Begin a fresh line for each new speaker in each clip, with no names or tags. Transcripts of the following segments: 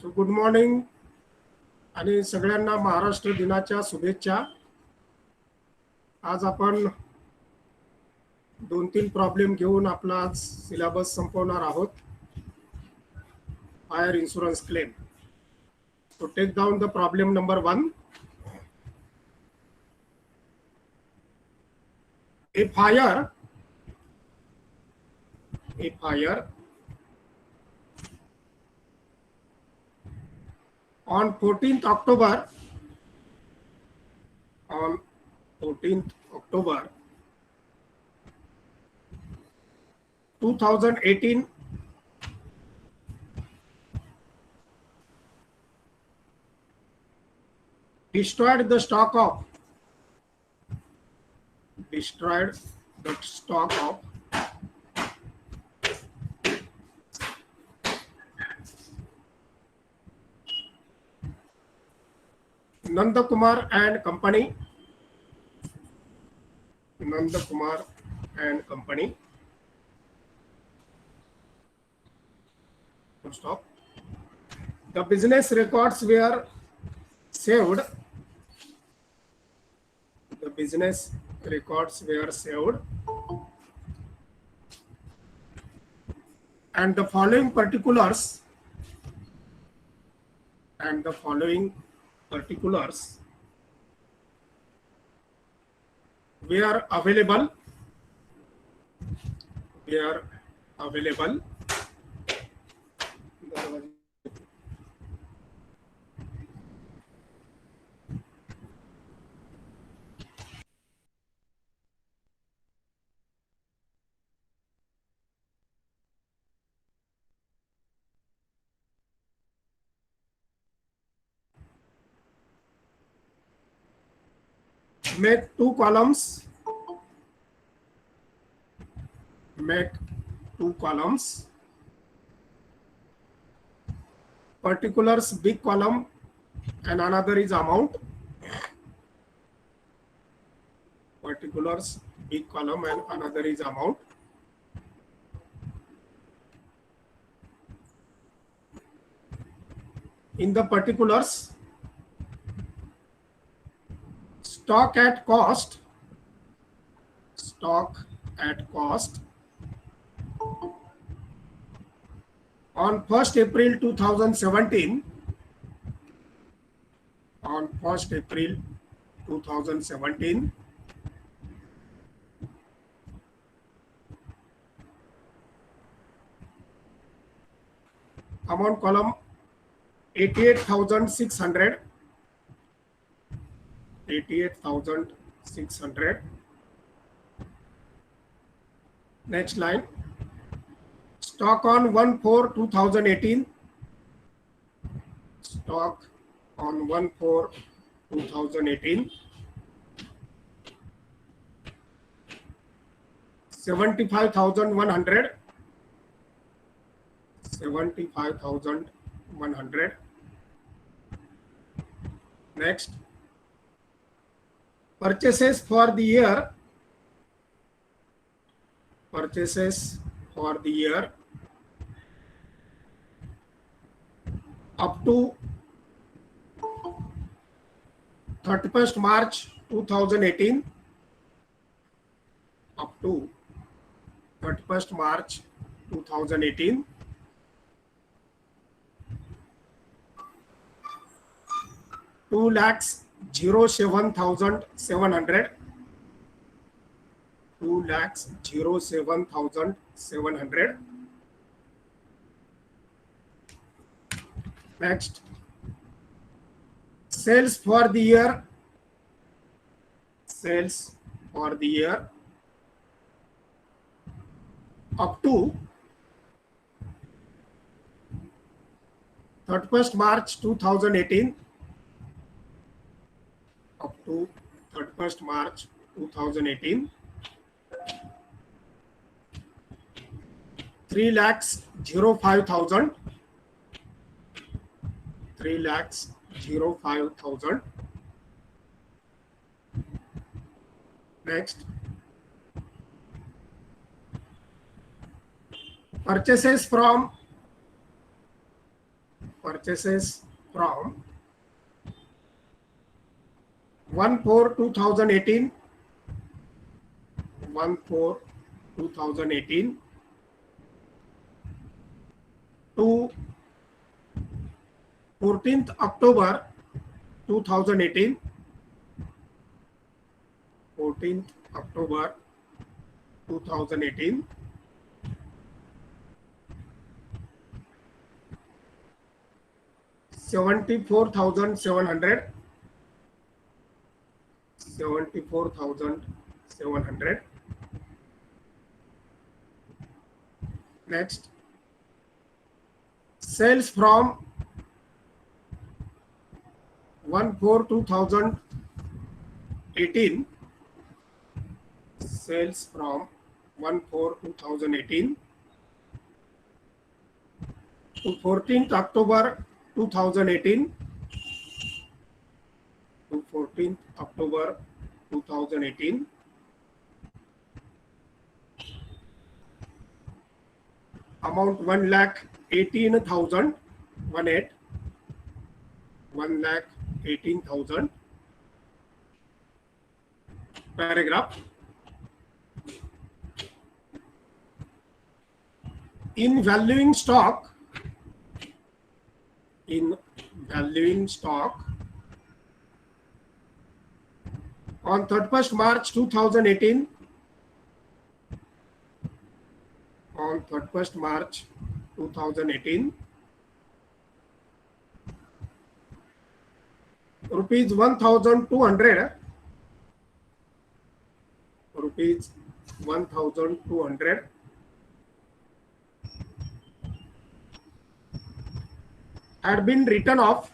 So good morning आणि सगळ्यांना महाराष्ट्र दिनाच्या शुभेच्छा. आज आपण 2-3 प्रॉब्लेम घेऊन आपला सिलेबस संपवणार आहोत. Fire insurance claim. So take down the problem number 1. A fire on 14th October 2018 destroyed the stock of Nandakumar and Company. Stop. The business records were saved. And the following particulars were available. Make two columns. Particulars big column and another is amount. In the particulars, stock at cost on 1st April 2017 amount column 88,600. Next line, stock on 1/4/2018. 75,100. Next, purchases for the year up to 31st March 2018. 2,07,700. 2,07,700. Next, sales for the year. Up to 31st March 2018. 3,05,000. 3,05,000. Next, purchases from purchases from 1/4/2018, 1/4/2018 to 14th October 2018, 14th October 2018, $74,700, 74,700. Next, sales from 1/4/2018, sales from 1/4/2018 to 14th October 2018, to 14th October 2018, amount 1,18,000, 1,18,000. Paragraph. In valuing stock, on 31st March 2018, on 31st March 2018, rupees 1,200, rupees 1,200 had been written off,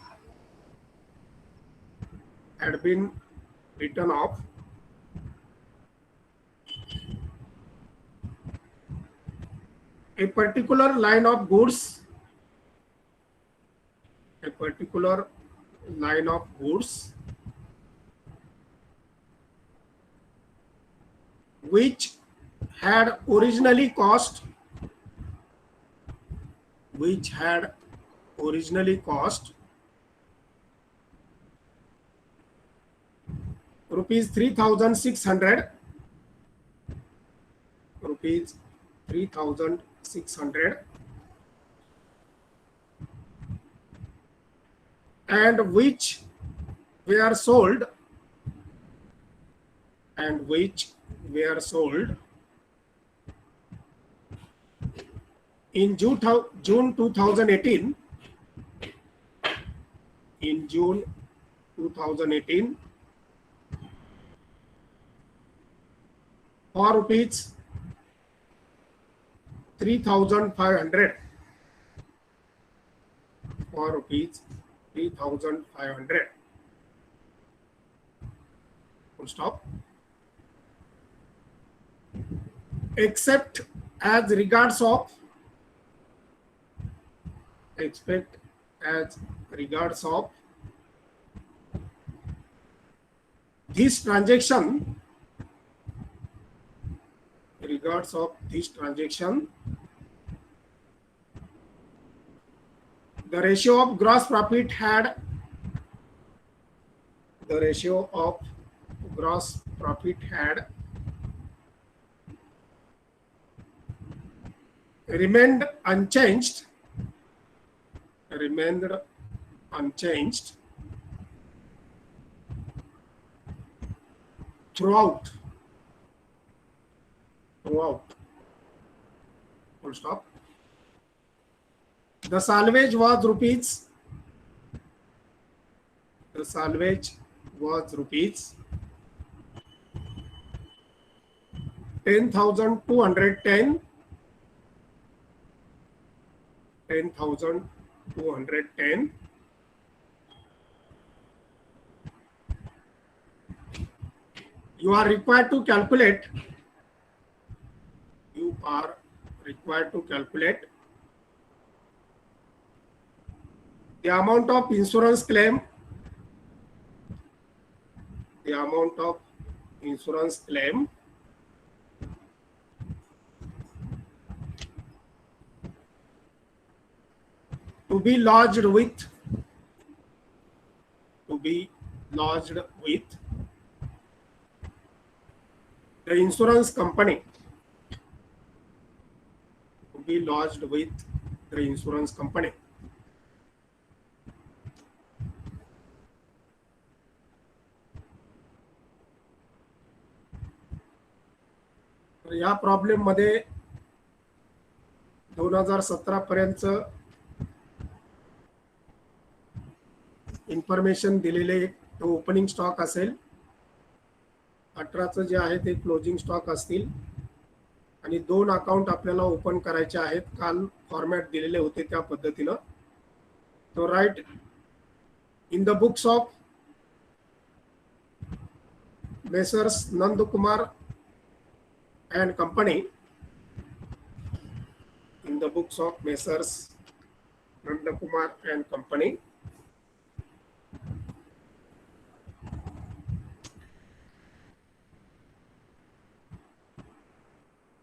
a particular line of goods, which had originally cost rupees 3,600, rupees 3,600, and which were sold in June 2018, for rupees 3,500, for rupees 3,500. Full stop. Except as regards of this transaction, the ratio of gross profit had remained unchanged throughout. Full stop. The salvage was rupees 10,210, 10,210. You are required to calculate the amount of insurance claim, to to be lodged with the insurance company, to be lodged with the insurance company. तर या problem मध्ये 2017 पर्यंत information दिलेले तो opening stock असेल, 18चं जे आहे ते closing stock असतील आणि 2 अकाउंट आपल्याला ओपन करायचे आहेत. काल फॉर्मॅट दिलेले होते त्या पद्धतीनं. तो write in the books of Messrs Nandkumar and company, in the books of Messrs Nandakumar and company,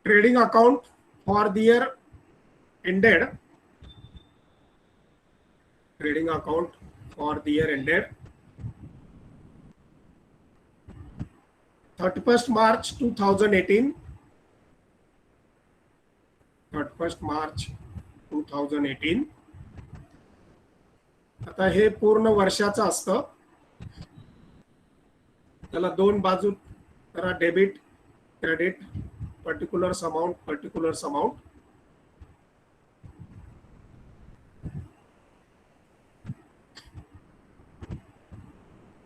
trading account for the year ended, trading account for the year ended 31st March 2018, 31st March 2018. आता हे पूर्ण वर्षाचं असतं, त्याला 2 बाजू करा, debit credit, particulars amount.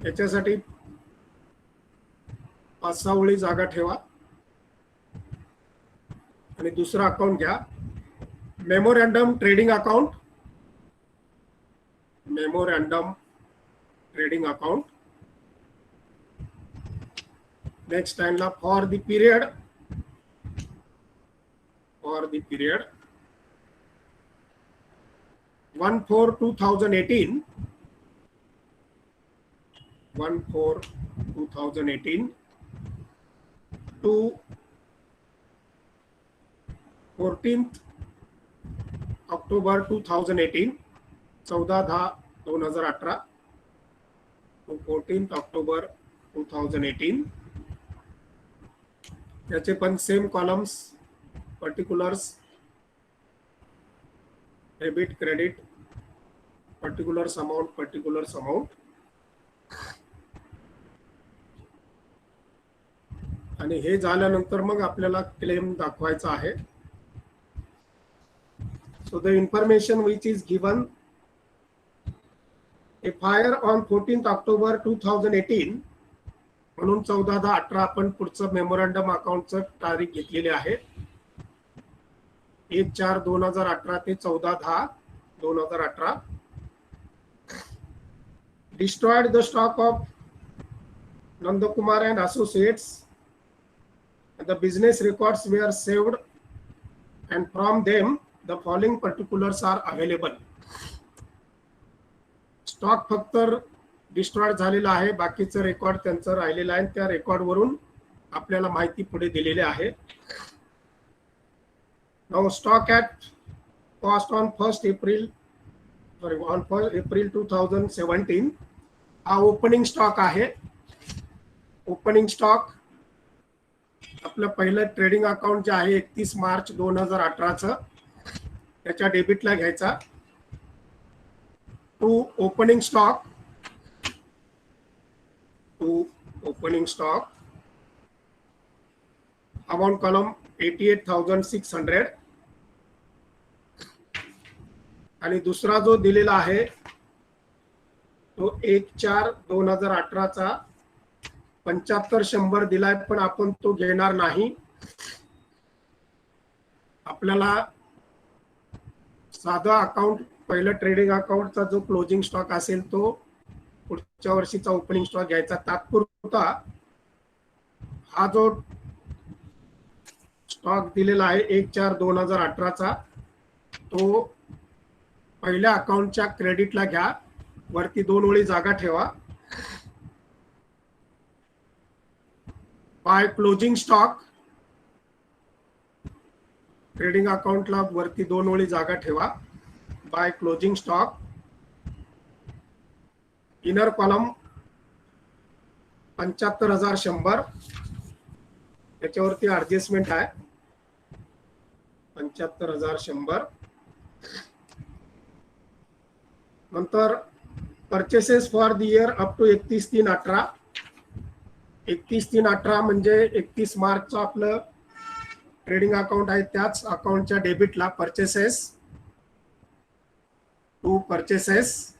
याच्यासाठी 5-6 ओळी जागा ठेवा आणि दुसरा अकाउंट घ्या, मेमोरॅन्डम ट्रेडिंग अकाउंट. नेक्स्ट टाइमला for the period 1/4/2018, 1/4/2018 to 14th October 2018, 14/10/2018 to 14th October 2018. याचे पण same columns, particulars, debit credit, particulars amount. आणि हे झाल्यानंतर मग आपल्याला क्लेम दाखवायचा आहे. So the information which is given, a fire on 14th October 2018, म्हणून 14/10/18 आपण पुढचं मेमोरॅन्डम अकाउंटचं तारीख घेतलेली आहे. 1/4/2018 ते 14/10/2018. Destroyed the stock of Nandakumar and Associates, and the business records were saved, and from them the following particulars are available. Stock फक्त destroy झालेला आहे, बाकीचं रेकॉर्ड त्यांचं राहिलेलं आहे. त्या रेकॉर्ड वरून आपल्याला माहिती पुढे दिलेली आहे. Now stock at cost on 1 April 2017 हा ओपनिंग स्टॉक आहे. ओपनिंग स्टॉक आपलं पहिलं ट्रेडिंग अकाउंट जे आहे 31 मार्च 2018चं, त्याच्या डेबिटला घ्यायचा. To opening stock amount column 88,600. आणि दुसरा जो दिलेला आहे तो 1/4/2018चा 75,100 दिलाय, पण आपण तो घेणार नाही. आपल्याला साधा अकाउंट, पहिलं ट्रेडिंग अकाउंटचा जो क्लोजिंग स्टॉक असेल तो पुढच्या वर्षीचा ओपनिंग स्टॉक घ्यायचा. तात्पुरता हा जो स्टॉक दिलेला आहे 1/4/2018चा, तो पहिल्या अकाउंटच्या क्रेडिटला घ्या, वरती 2 ओळी जागा ठेवा. बाय क्लोजिंग स्टॉक, ट्रेडिंग अकाउंटला वरती 2 ओळी जागा ठेवा. By closing stock. Inner column 75,100 याच्यावरती ऍडजस्टमेंट आहे. 75,100. नंतर purchases for the year up to 31/3/18. 31/3/18 म्हणजे 31 मार्चचं आपलं ट्रेडिंग अकाउंट आहे, त्याच अकाउंटच्या डेबिटला परचेसेस टू परचेसेस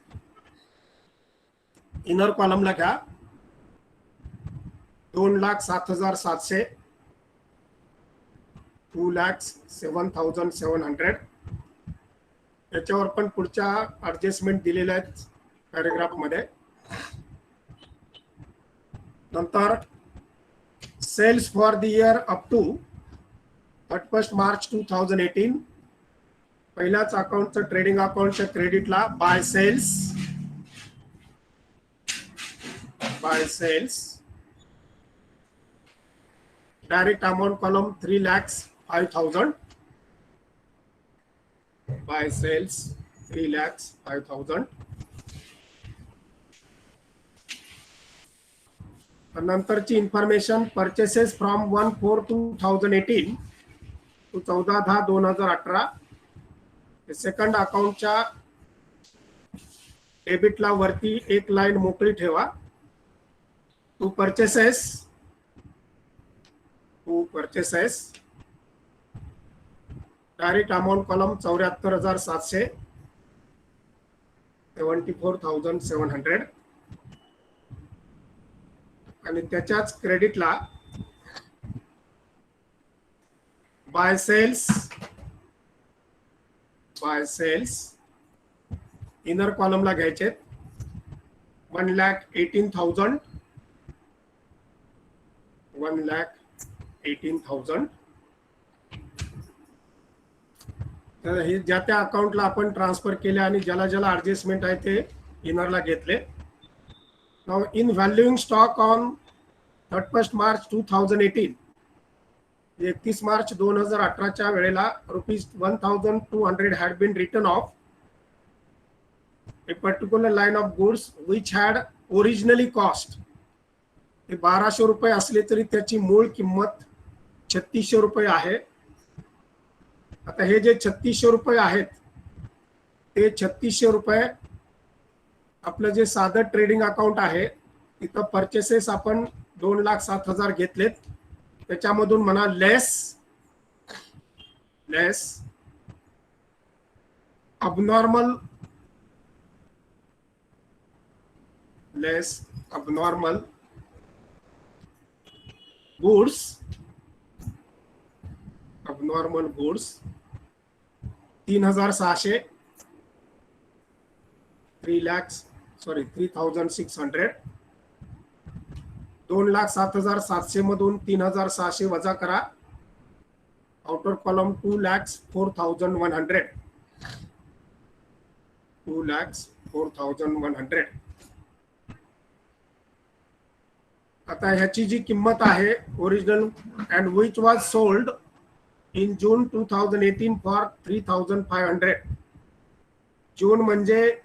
इनर कॉलमला घ्या 2,07,700. 2,07,700. याच्यावर पण पुढच्या ऍडजस्टमेंट दिलेल्या आहेत पॅरेग्राफ मध्ये. नंतर sales for the year up to 31 March 2018. पहिल्याच अकाउंटचं ट्रेडिंग अकाउंटच्या क्रेडिटला by sales direct amount column 3,05,000. By sales 3,05,000. नंतरची information purchases from 1/4/2018 to 14/10/2018. Second अकाउंटच्या डेबिटला वरती एक लाईन मोकळी ठेवा. To purchases direct amount column 74,700. 74,700. आणि त्याच्याच क्रेडिटला बाय सेल्स इनर कॉलमला घ्यायचे 1,18,000. 1,18,000. तर हे ज्या त्या अकाउंटला आपण ट्रान्सफर केले आणि ज्याला ज्याला ऍडजस्टमेंट आहे ते इनरला घेतले. Now in valuing stock on 31 March 2018. 31 मार्च 2018च्या वेळेला ₹1,200 had been written off a particular line of goods which had originally cost. ते 1,200 रुपये असले तरी त्याची मूळ किंमत 3,600 रुपये आहे. आता हे जे 3,600 रुपये आहेत ते 3,600 रुपये आपलं जे साधं ट्रेडिंग अकाउंट आहे तिथं परचेसेस आपण 2,07,000 घेतलेत. त्याच्यामधून म्हणा लेस abnormal goods 3,600. 3,600. 2,07,700 मधून 3,600 वजा करा. Outer column 2,04,100. 2,04,100. आता ह्याची जी किंमत आहे original and which was sold in June 2018 for 3,500. जून म्हणजे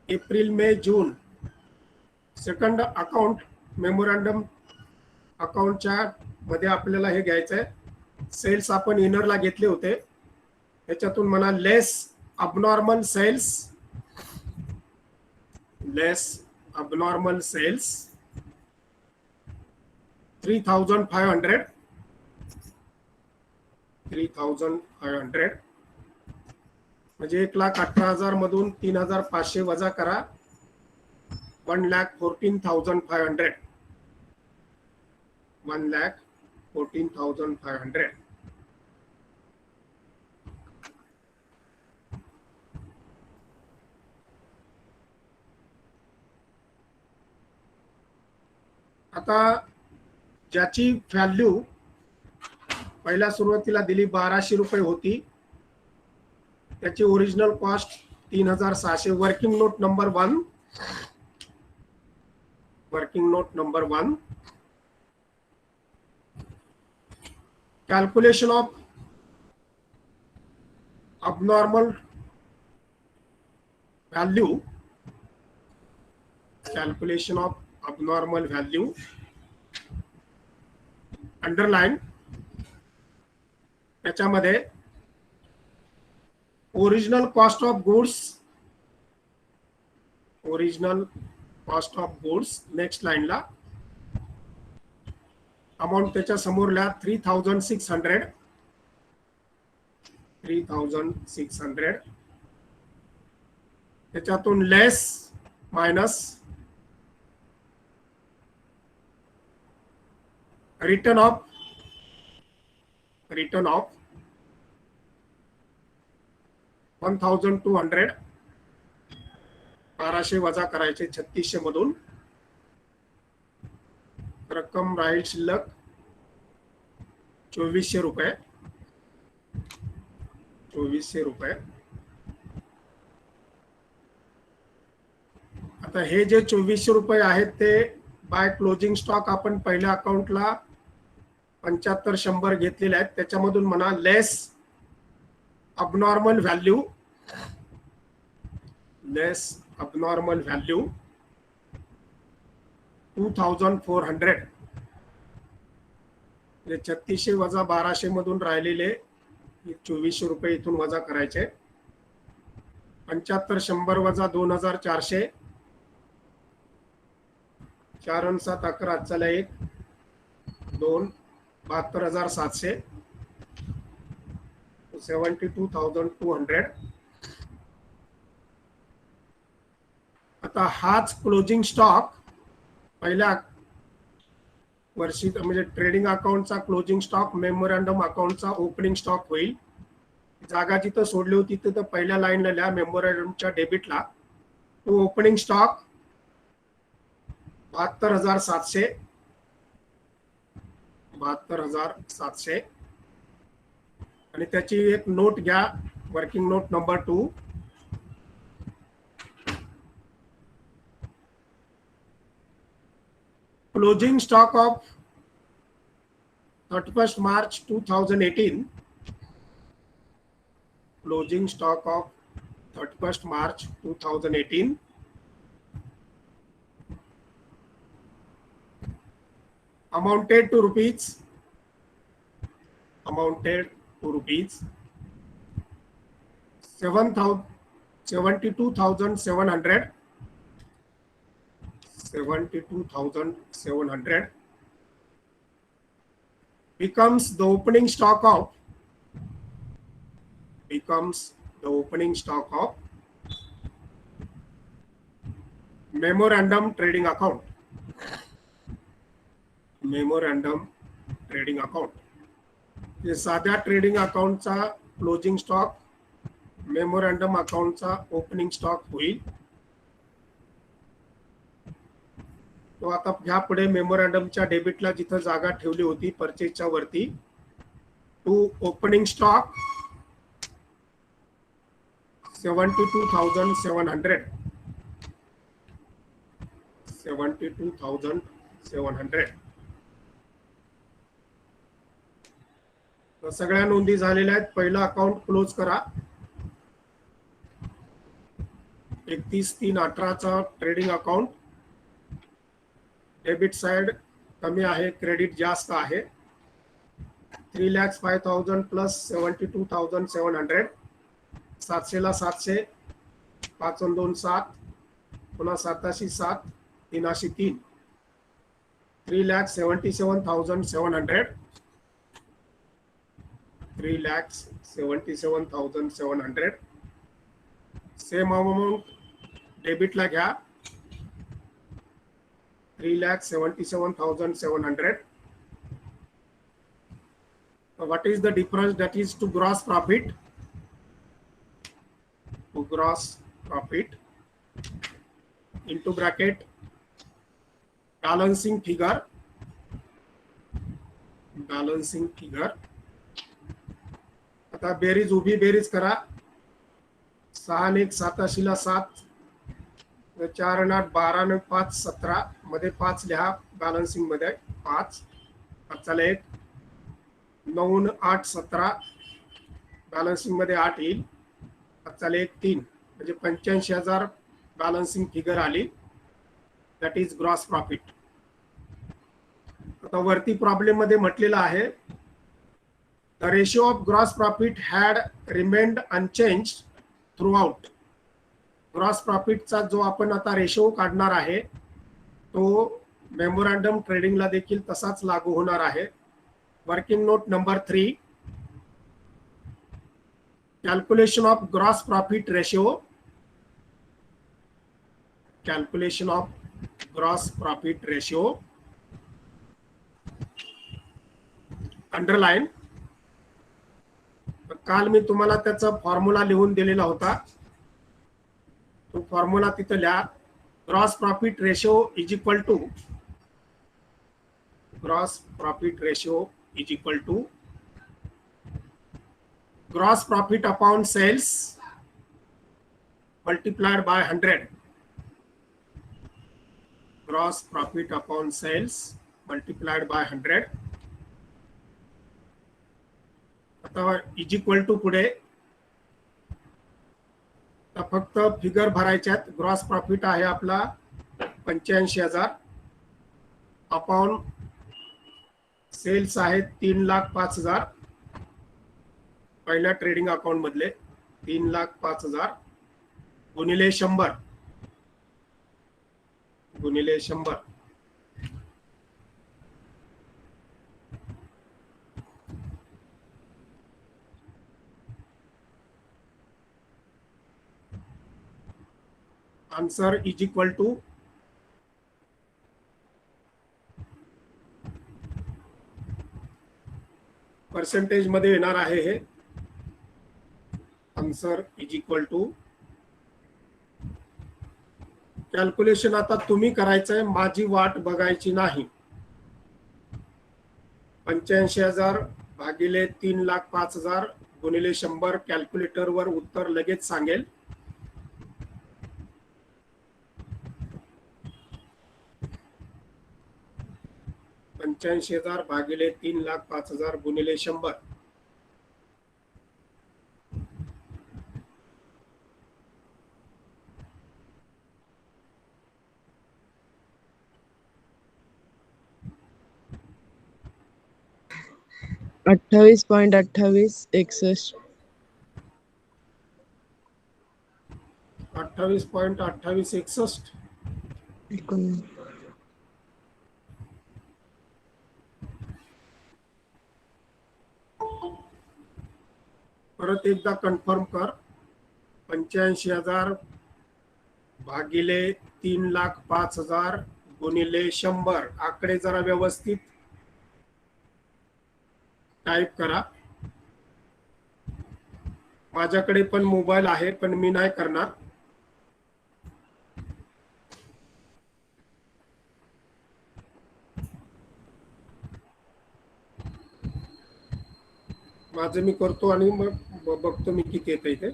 एप्रिल मे जून. सेकंड अकाउंट मेमोरंडम अकाउंटच्या मध्ये आपल्याला हे घ्यायचं आहे. सेल्स आपण इनरला घेतले होते त्याच्यातून म्हणा लेस अबनॉर्मल सेल्स 3,500. 3,500 म्हणजे 1,18,000 मधून 3,500 वजा करा 1,14,500. 1,14,500. आता ज्याची व्हॅल्यू पहिल्या सुरुवातीला दिली 1,200 रुपये होती त्याची original cost 3,600. Working note number 1. Calculation of abnormal value, calculation of abnormal value, underline, त्याच्यामध्ये original cost of goods, original cost of goods, next लाईनला अमाऊंट त्याच्या समोर लिहा 3600, 3600, त्याच्यातून लेस मायनस रिटर्न ऑफ 1200, 1200 वजा करायचे 3600 मधून, रक्कम राहील शिल्लक 2400 रुपये, 2400 रुपये. आता हे जे 2400 रुपये आहेत ते बाय क्लोजिंग स्टॉक आपण पहिल्या अकाउंटला 75-100 घेतलेले आहेत, त्याच्यामधून म्हणा less abnormal value, less abnormal value 2400, 3600 वजा 1200 मधून राहिलेले 2400 रुपये इथून वजा करायचे. 75-100 वजा 2400, 4 आणि 7 11, चला 1 2, 72,700, 72,200. आता हाच क्लोजिंग स्टॉक पहिल्या वर्षी म्हणजे ट्रेडिंग अकाउंटचा क्लोजिंग स्टॉक मेमोरंडम अकाउंटचा ओपनिंग स्टॉक होईल. जागा जिथं सोडली होती तिथं पहिल्या लाईनला लिहा मेमोरंडमच्या डेबिटला टू ओपनिंग स्टॉक 72,700, 72,700, आणि त्याची एक नोट घ्या, working note number 2. Closing stock of 31st March 2018, closing stock of 31st March 2018, amounted to rupees 72,700, 72,700 becomes the opening stock of memorandum trading account, memorandum trading account. जे साध्या trading अकाउंटचा closing stock memorandum अकाउंटचा opening stock होईल. तो आता ह्या पुढे मेमोरंडमच्या डेबिटला जिथं जागा ठेवली होती परचेजच्या वरती, टू ओपनिंग स्टॉक 72,700, 72,700. सगळ्या नोंदी झालेल्या आहेत. पहिलं अकाउंट क्लोज करा. 31/3/18 ट्रेडिंग अकाउंट. डेबिट साइड कमी आहे, क्रेडिट जास्त आहे. 3,05,000 प्लस 72,700, 700 ला 700, 5 आणि 2 7, पुन्हा 87 7, 3 3, 3,77,700, 3,77,700. सेम अमाउंट डेबिट ला घ्या 3,77,700. What is the difference? That is to gross profit. To gross profit into bracket balancing figure. Balancing figure. आता बेरीज उभी बेरीज करा. 6 आणि 1 87 ला 7, 4 आणि 8 12 आणि 5 17, मध्ये 5 लिहा बॅलन्सिंग मध्ये 5. चला 1 9 आणि 8 17, बॅलन्सिंग मध्ये 8 येईल. चला 1 3, म्हणजे 85,000 बॅलन्सिंग फिगर आली, दॅट इज ग्रॉस प्रॉफिट. आता वरती प्रॉब्लेम मध्ये म्हटलेलं आहे, the ratio of gross profit had remained unchange throughout. Gross प्रॉफिटचा जो आपण आता रेशो काढणार आहे तो मेमोरँडम ट्रेडिंगला देखील तसाच लागू होणार आहे. Working note number 3, calculation of gross profit ratio. Calculation of gross profit ratio underline. काल मी तुम्हाला त्याचा फॉर्म्युला लिहून दिलेला होता, तो फॉर्म्युला तिथे लिहा. Gross profit ratio is equal to gross profit ratio is equal to gross profit upon sales multiplied by 100. Gross profit upon sales multiplied by 100. आता इज इक्वल टू पुढे फक्त फिगर भरायच्यात. ग्रॉस प्रॉफिट आहे आपला 85,000 upon sales आहे 3,05,000. पहिल्या trading account मधले 3,05,000 गुणिले 100 गुणिले 100. Answer is equal to percentage मध्ये येणार आहे हे. Answer is equal to, calculation आता तुम्ही करायचंय, माझी वाट बघायची नाही. 85,000 भागिले 3,05,000 गुणिले 100 कॅल्क्युलेटर वर उत्तर लगेच सांगेल. $85,000 भागिले 3,05,000 गुणिले 100.
$28.2861.
28.2861. परत एकदा कन्फर्म कर. 85,000 भागिले 3,05,000 गुणिले 100. आकडे जरा व्यवस्थित टाइप करा. माझ्याकडे पण मोबाईल आहे पण मी नाही करणार. माझं मी करतो आणि मग बघतो मी किती येतं इथे.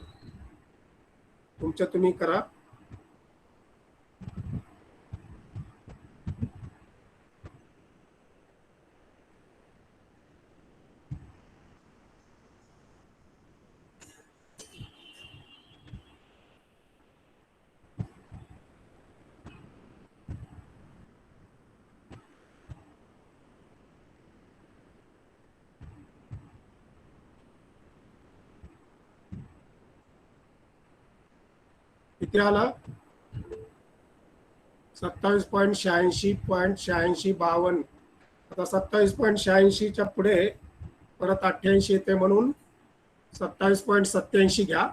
तुमच्या तुम्ही करा. किती आला? 27.86.52. आता 27.86 च्या पुढे परत 88 येते म्हणून 27.87 घ्या.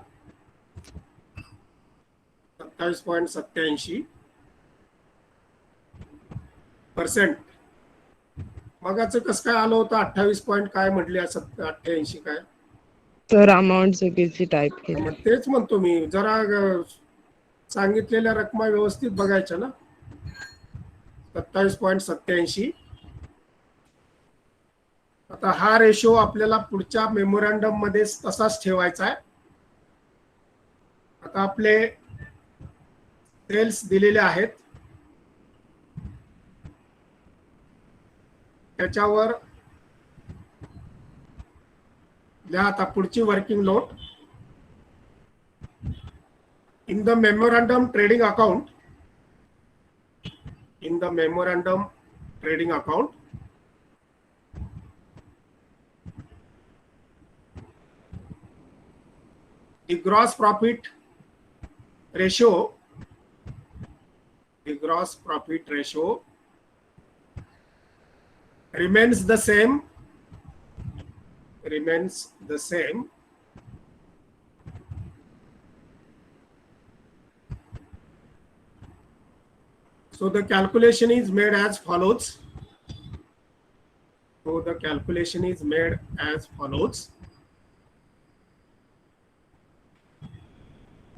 27.87%. मगाचं कसं काय आलं होतं? 28 पॉईंट काय म्हटले? 88 काय
तर अमाऊंट चुकीची टाइप केली.
मग तेच म्हणतो मी, जरा सांगितलेल्या रकमा व्यवस्थित बघायच्या ना. 27.87. आता हा रेशो आपल्याला पुढच्या मेमोरँडम मध्ये तसाच ठेवायचा आहे. आता आपले सेल्स दिलेले आहेत, त्याच्यावर लिहा आता पुढची working note. In the memorandum trading account, the gross profit ratio remains the same so the calculation is made as follows.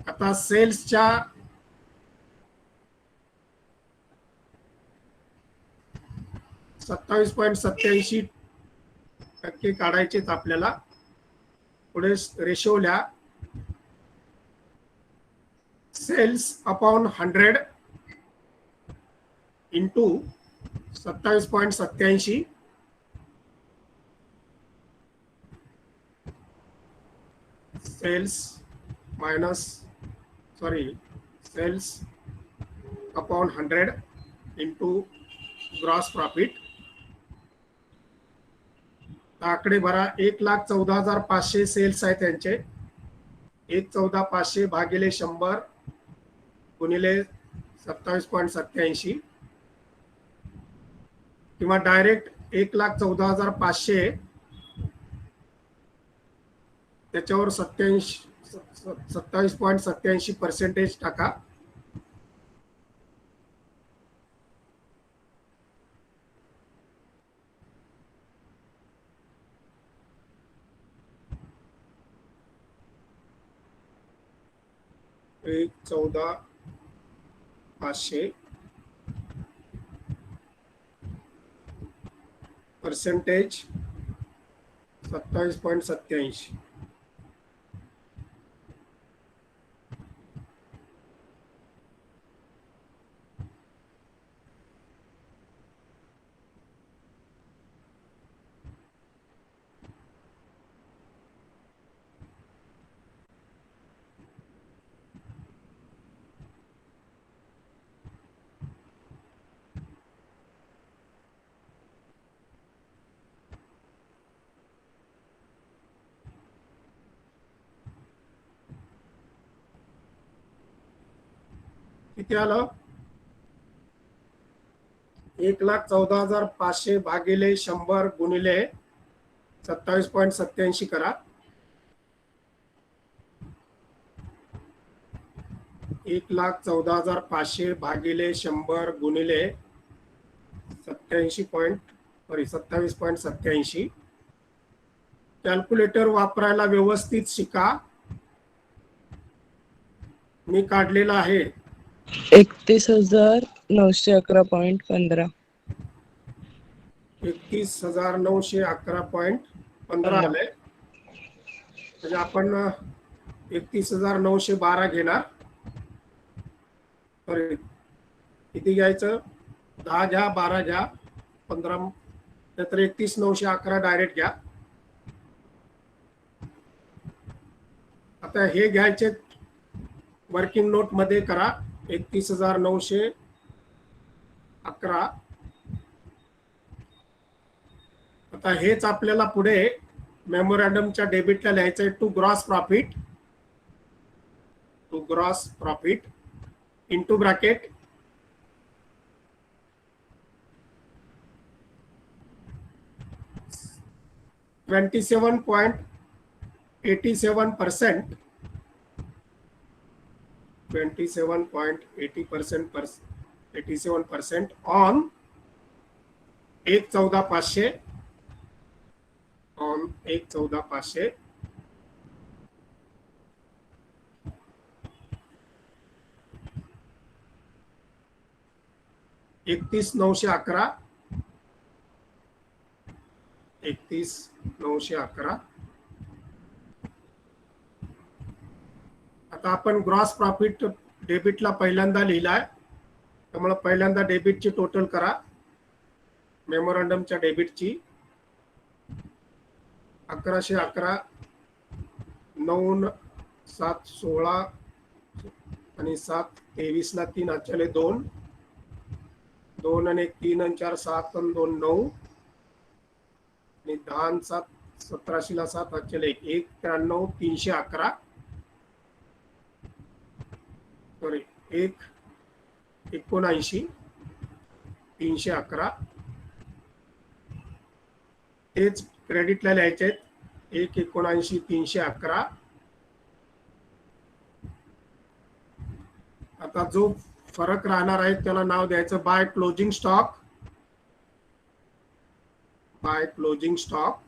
आता सेल्सच्या 27.87% काढायचेत आपल्याला. पुढे रेशो लिहा. Sales upon 100 into 27.87 sales upon 100 into gross profit. आकडे भरा. 1,14,500 सेल्स आहे त्यांचे. 1,14,500 भागिले 100 गुणिले 27.87 किंवा डायरेक्ट 1,14,500 त्याच्यावर 27.87% टाका. एक 14,500 परसेंटेज 27.87. किती आलं? 1,14,500 भागिले 100 गुणिले 27.87 करा. 1,14,500 भागिले 100 गुणिले 27.87. कॅल्क्युलेटर वापरायला व्यवस्थित शिका. मी काढलेला आहे
31,911.15.
31,911.15 आले. म्हणजे आपण 31,912 घेणार. किती घ्यायचं? 10 घ्या, 12 घ्या, 15, नंतर 31,911 डायरेक्ट घ्या. आता हे घ्यायचे वर्किंग नोट मध्ये करा. 31,911. आता हेच आपल्याला पुढे मेमोरॅन्डमच्या डेबिटला लिहायचं आहे. To gross profit into bracket 27.87%. 27.87% on 1,14,500 on 1,14,500. $31,911. आता आपण ग्रॉस प्रॉफिट डेबिटला पहिल्यांदा लिहिलाय, त्यामुळे पहिल्यांदा डेबिटची टोटल करा. मेमोरॅन्डमच्या डेबिटची 1,111, 9,716 आणि 7 23 ला 3 आजच्याले 2 2 आणि 1 3 आणि 4 7 आणि 2 9 आणि 10 आणि 7 17 ला 7 आजच्याले 1 93 311 सॉरी 1 79 311 तेच क्रेडिटला लिहायचे आहेत 1 79 311. आता जो फरक राहणार आहे त्याला नाव द्यायचं bye closing stock. Bye closing stock.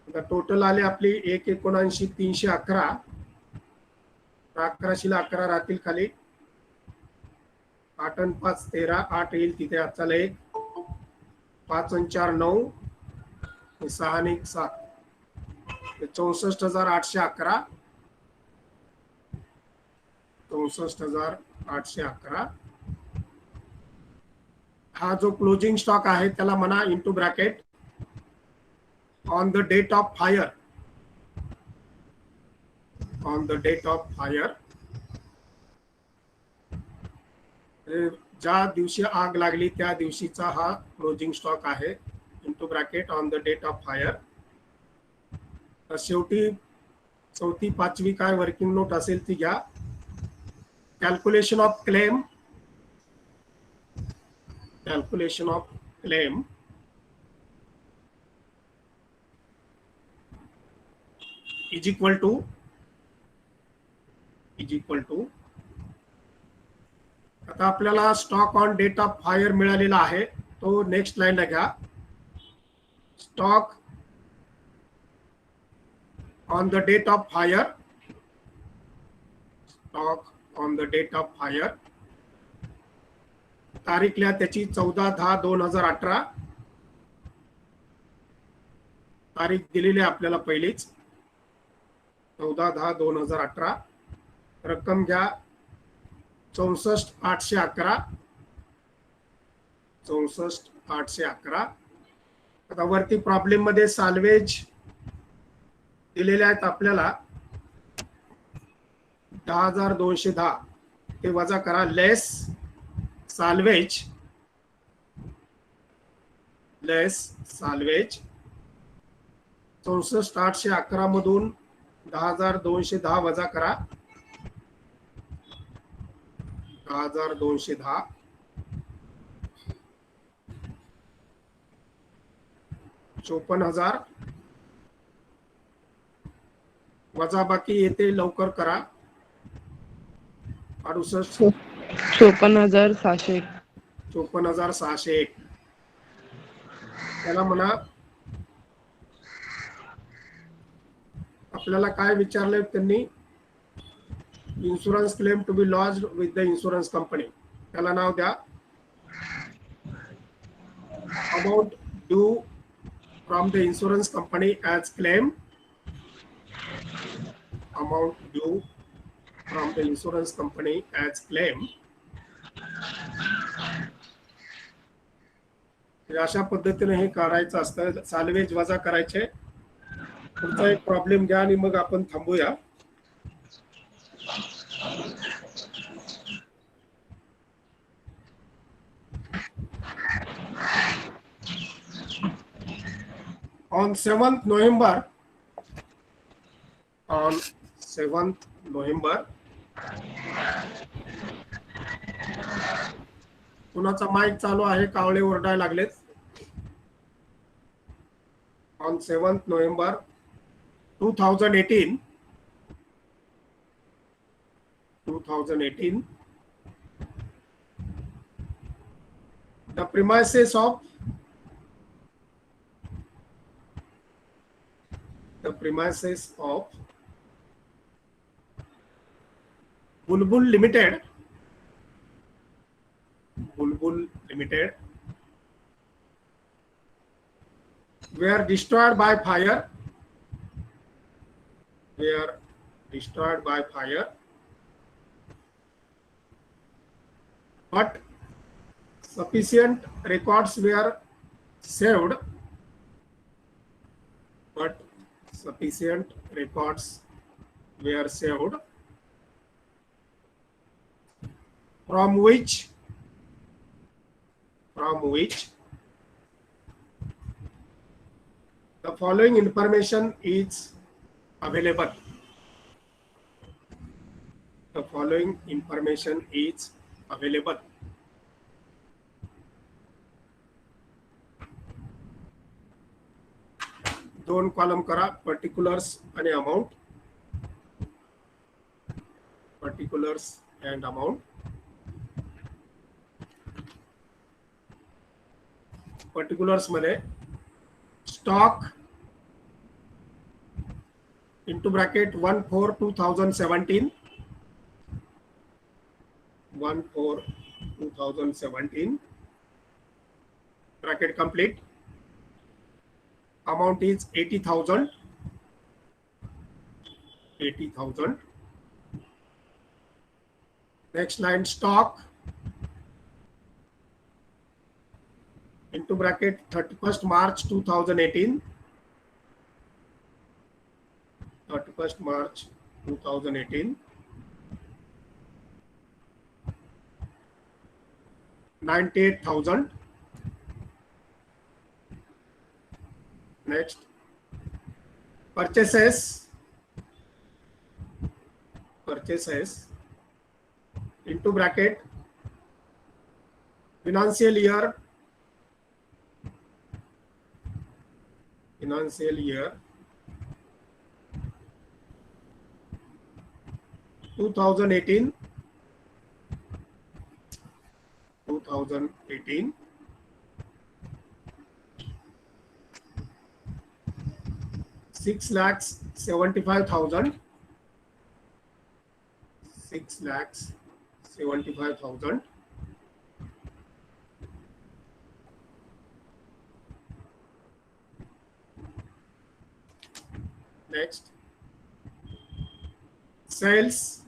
आता टोटल आले आपली 1 79 311. 11 ला 11 राहतील खाली 8 आणि 5 13 8 येईल तिथे आजचा 1 5 आणि 4 9 6 आणि 1 7 64,811 64,811. हा जो क्लोजिंग स्टॉक आहे त्याला म्हणा into bracket on the date of fire. On the date of fire ज्या दिवशी आग लागली त्या दिवशीचा हा क्लोजिंग स्टॉक आहे into bracket on the date of fire. शेवटी चौथी पाचवी काय वर्किंग नोट असेल ती घ्या. Calculation of claim. Calculation of claim is equal to आता आपल्याला stock on date of fire मिळालेला आहे तो नेक्स्ट लाईनला घ्या. Stock on the date of fire. Stock on the date of fire तारीख लिहा त्याची 14/10/2018. तारीख दिलेली आहे आपल्याला पहिलीच 14/10/2018. रक्कम घ्या 64,811. 64,811. आता वरती प्रॉब्लेम मध्ये साल्वेज दिलेले आहेत आपल्याला 10,210 ते वजा करा लेस साल्वेज. लेस साल्वेज 64,811 मधून 10,210 वजा करा 10,210 54,000 वजा बाकी येते लवकर करा 68
54,601.
54,601. त्याला म्हणा आपल्याला काय विचारले त्यांनी insurance claim to be lodged with the insurance company. त्याला नाव द्या amount due from the insurance company as claim. Amount due from the insurance company as claim. अशा पद्धतीने हे काढायचं असतं. साल्वेज वजा करायचे. पुढचा एक प्रॉब्लेम घ्या आणि मग आपण थांबूया. On 7th November, on 7th November, कुणाचा माईक चालू आहे कावळे ओरडायला लागलेत. On 7th November 2018, the premises of Bulbul Limited were destroyed by fire. But sufficient records were saved. were saved, from which the following information is available. The following information is available. दोन column करा, particulars आणि amount. Particulars and amount. Particulars मध्ये stock into bracket 1/4/2017, 1/4/2017, bracket complete. Amount is 80,000. 80,000. Next line, stock into bracket 31st March 2018. 31st March 2018. 98,000. Next, purchases into bracket financial year 2018, 6,75,000. 6,75,000. Next, sales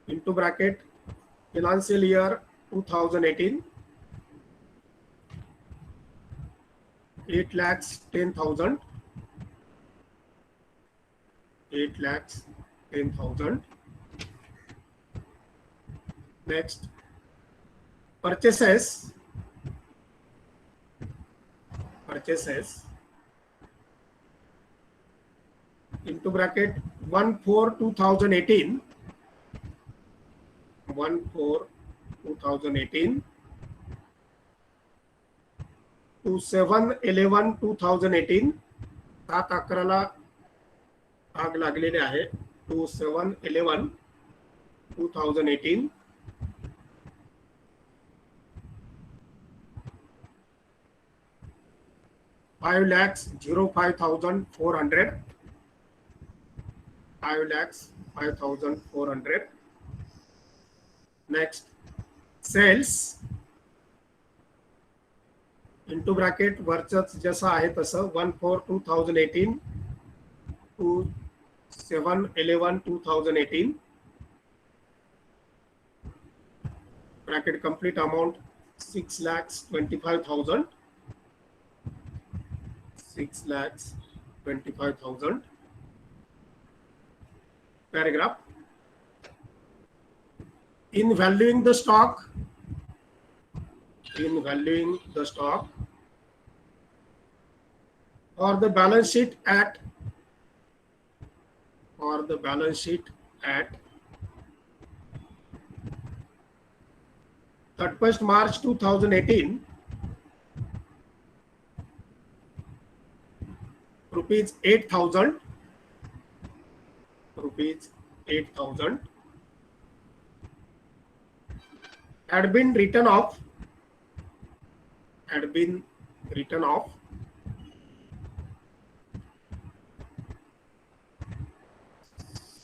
into bracket financial year 2018, 8,10,000. 8,10,000. Next, purchases into bracket 1/4/2018, 1/4/2018 to 7/11/2018. 7/11 आग लागलेले आहे. to 7/11/2018. $5,05,400. 5,05,400. Next, sales into bracket वरच जसं आहे तसं 1/4/2018 to 7/11/2018. Bracket complete. Amount 6,25,000. 6,25,000. Paragraph. In valuing the stock, or the balance sheet at 31st March 2018, rupees 8,000 had been written off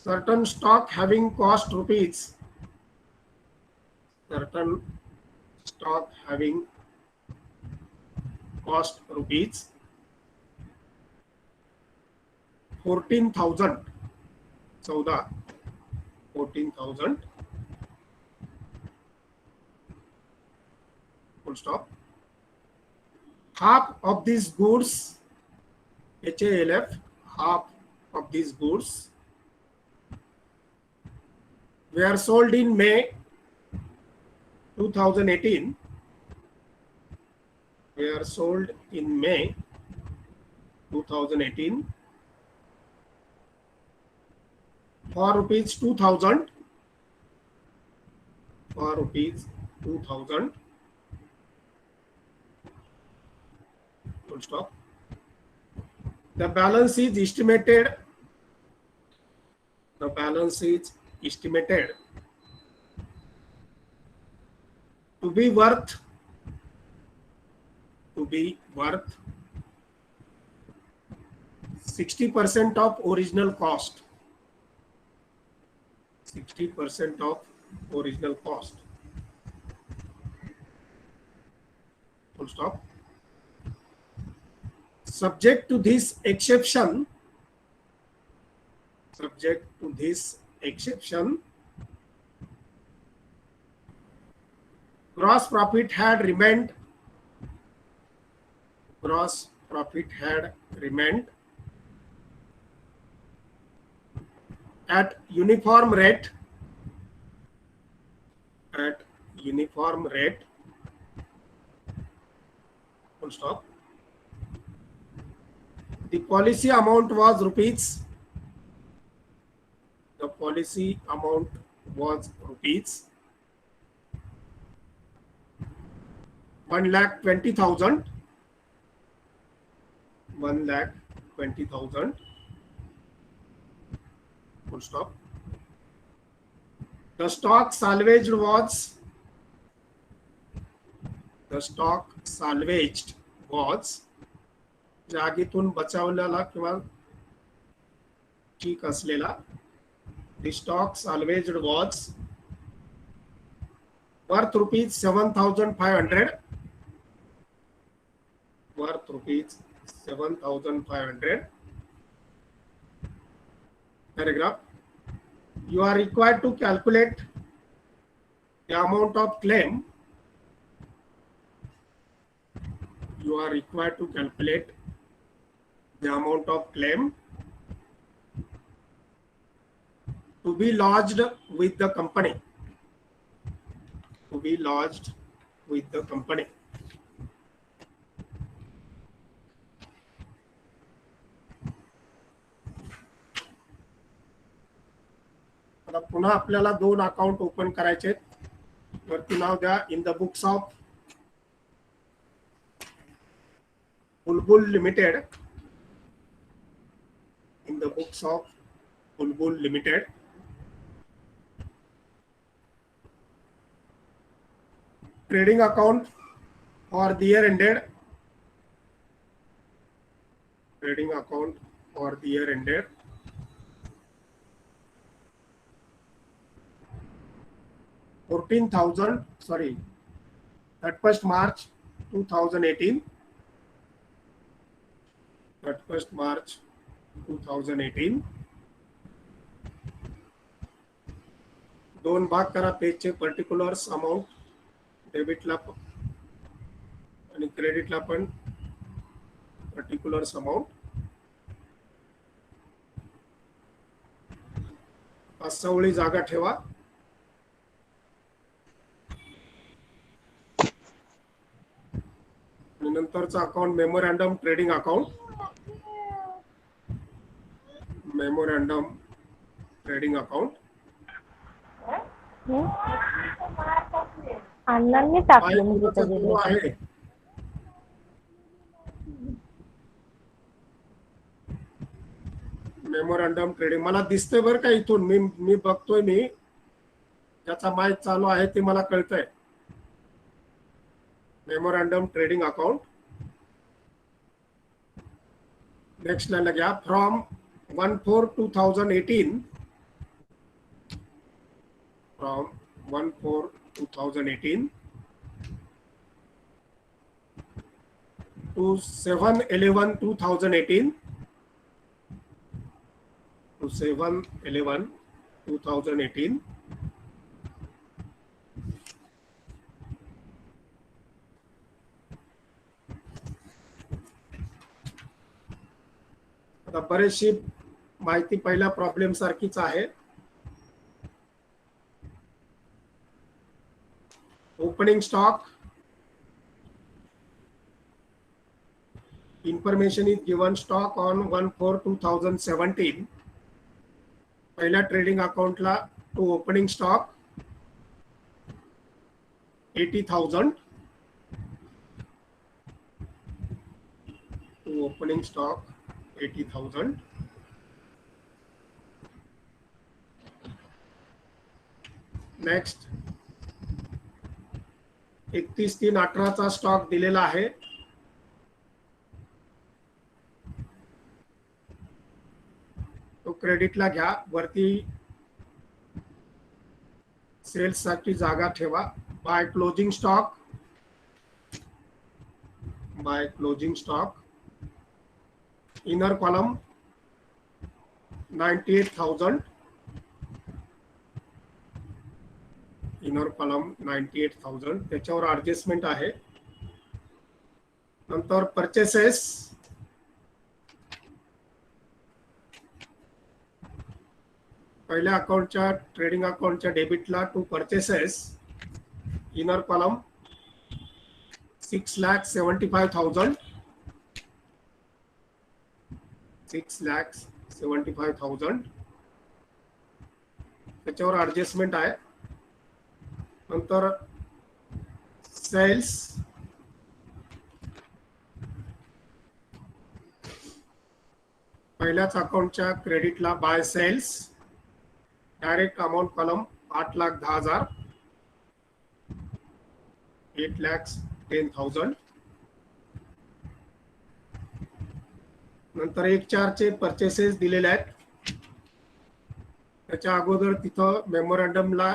certain stock having cost rupees 14,000. 14,000. Full stop. Half of these goods HALF, half of these goods were sold in May 2018. Were sold in May 2018 for rupees 2000. For rupees 2000. Full stop. The balance is estimated. The balance is estimated to be worth 60% of original cost. 60% of original cost. Full stop. Subject to this exception, gross profit had remained at uniform rate. Full stop. The policy amount was rupees. 1,20,000. 1,20,000. Full stop. The stock salvaged was जागीतून बचावलेला किंवा ठीक असलेला. The stock salvaged was worth rupees 7,500. Worth rupees 7,500. Paragraph. You are required to calculate the amount of claim. You are required to calculate the amount of claim to be lodged with the company. आता पुन्हा आपल्याला दोन account open करायचे आहेत. वरती नाव द्या इन the books of Bulbul limited. In the books of Bulbul Limited. Trading account for the year ended. Trading account for the year ended. Sorry, 31st March 2018. 31st March 2018. दोन भाग करा पेजचे. पर्टिक्युलर्स अमाउंट डेबिटला आणि क्रेडिटला पण पर्टिक्युलर्स अमाउंट. 5 ओळी जागा ठेवा. आणि नंतरचा account memorandum trading account. Memorandum trading account.
अण्णांनी टाकलं म्हणजे
सुरू आहे. मेमोरँडम ट्रेडिंग मला दिसतंय बरं का इथून. मी बघतोय. मी ज्याचा माईक चालू आहे ते मला कळतंय. Memorandum trading account. नेक्स्ट लाईनला घ्या. फ्रॉम 1/4/2018. From 1/4/2018 to 7/11/2018. To 7/11/2018. आता बरेचशी माहिती पहिल्या प्रॉब्लेम सारखीच आहे. Opening stock information is given stock on 1/4/2017. पहिल्या ट्रेडिंग अकाउंटला to opening stock 80,000 to opening stock 80,000. Next 31/3/18 stock दिलेला आहे. तो क्रेडिटला घ्या. वरती सेल्स साठी जागा ठेवा. By closing stock inner column 98,000 inner column 98,000 त्याच्यावर ऍडजस्टमेंट आहे. नंतर परचेसेस पहिल्या अकाउंटच्या ट्रेडिंग अकाउंटच्या डेबिटला टू परचेसेस इनर कॉलम 6,75,000 6,75,000 त्याच्यावर ऍडजस्टमेंट आहे. नंतर सेल्स पहिल्याच अकाउंटच्या क्रेडिटला by sales direct amount column 8,10,000 8,10,000. नंतर 1/4 चे परचेसेस दिलेले आहेत. त्याच्या अगोदर तिथं मेमोरंडमला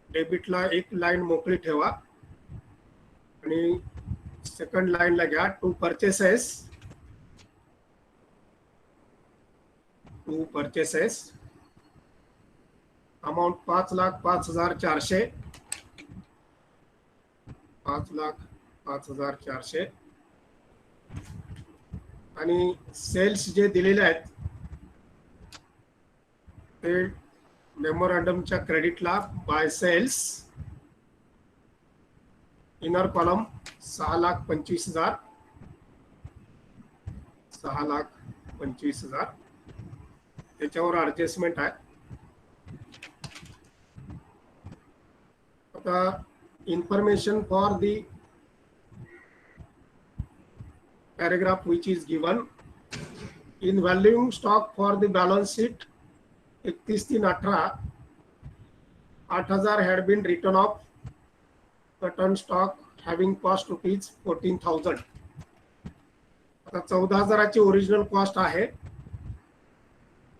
डेबिटला एक लाईन मोकळी ठेवा आणि सेकंड लाईनला घ्या टू परचेसेस अमाउंट 5,05,400 5,05,400 आणि सेल्स जे दिलेले आहेत ते मेमोरंडमच्या क्रेडिटला बाय सेल्स इनर कॉलम 6,25,000 6,25,000 त्याच्यावर ऍडजस्टमेंट आहे. आता information for the paragraph which is given in valuing stock for the balance sheet 31/3/18 8,000 had been written off certain stock having cost rupees 14,000. आता 14,000ची original cost आहे.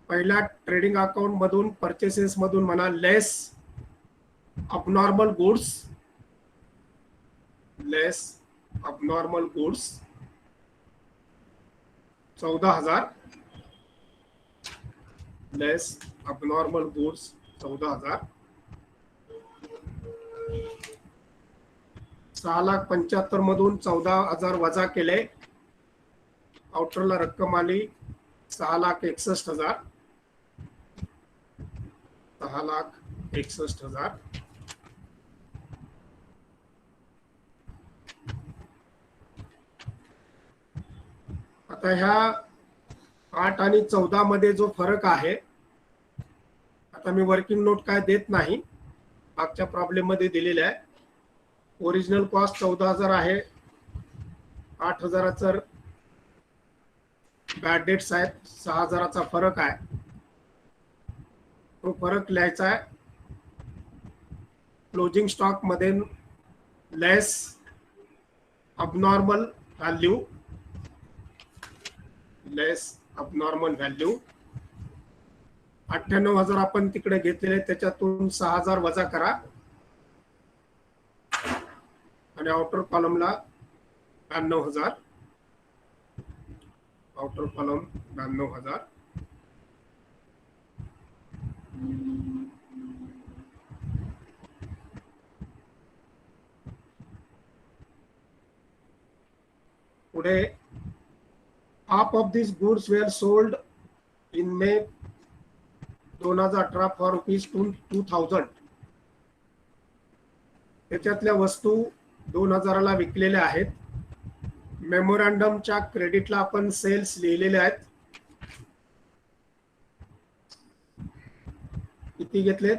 पहिल्या trading account मधून purchases मधून म्हणा less abnormal goods 14,000 less abnormal goods 14,000 6,75,000 मधून 14,000 वजा केले. आउटरला रक्कम आली 6,61,000 6,61,000. आता ह्या 8 आणि 14 मध्ये जो फरक आहे, आता मी वर्किंग नोट काय देत नाही, मागच्या प्रॉब्लेम मध्ये दिलेला आहे. ओरिजिनल कॉस्ट 14,000 आहे. 8,000चा बॅड डेट्स आहेत. 6,000चा फरक आहे. तो फरक लिहायचा आहे. क्लोजिंग स्टॉक मध्ये लेस abnormal व्हॅल्यू 98,000 आपण तिकडे घेतलेले त्याच्यातून 6,000 वजा करा आणि आउटर कॉलमला 92,000 आउटर कॉलम 92,000. पुढे half of these goods were sold in may 2018 for ₹2000. त्याच्यातल्या वस्तू 2000ला विकलेल्या आहेत. मेमोरॅन्डमच्या क्रेडिटला आपण सेल्स लिहिलेले आहेत. किती घेतलेत?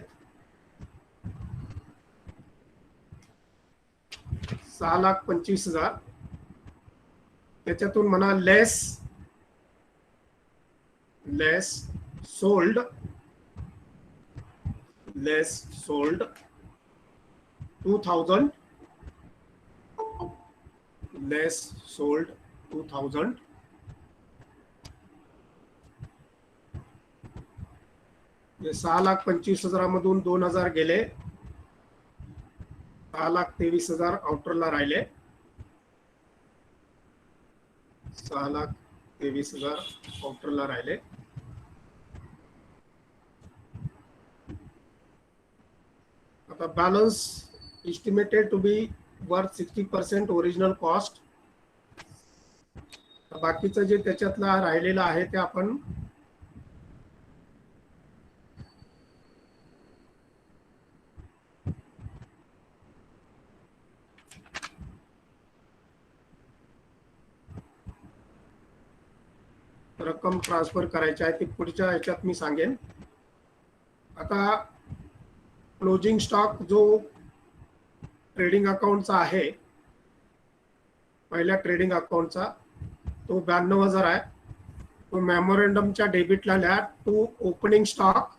6,25,000. त्याच्यातून म्हणा लेस सोल्ड 2,000. Less sold 2,000. म्हणजे 6,25,000 मधून 2,000 गेले. 6,23,000 आउटरला राहिले. 6,23,000 आउटरला राहिले. आता balance estimated to be worth 60% original cost. बाकीचं जे त्याच्यातला राहिलेलं आहे ते आपण रक्कम ट्रान्सफर करायची आहे ती पुढच्या ह्याच्यात मी सांगेन. आता क्लोजिंग स्टॉक जो ट्रेडिंग अकाउंटचा आहे, पहिल्या ट्रेडिंग अकाउंटचा, तो 92,000 आहे. तो मेमोरॅन्डमच्या डेबिटला लिहा. To opening stock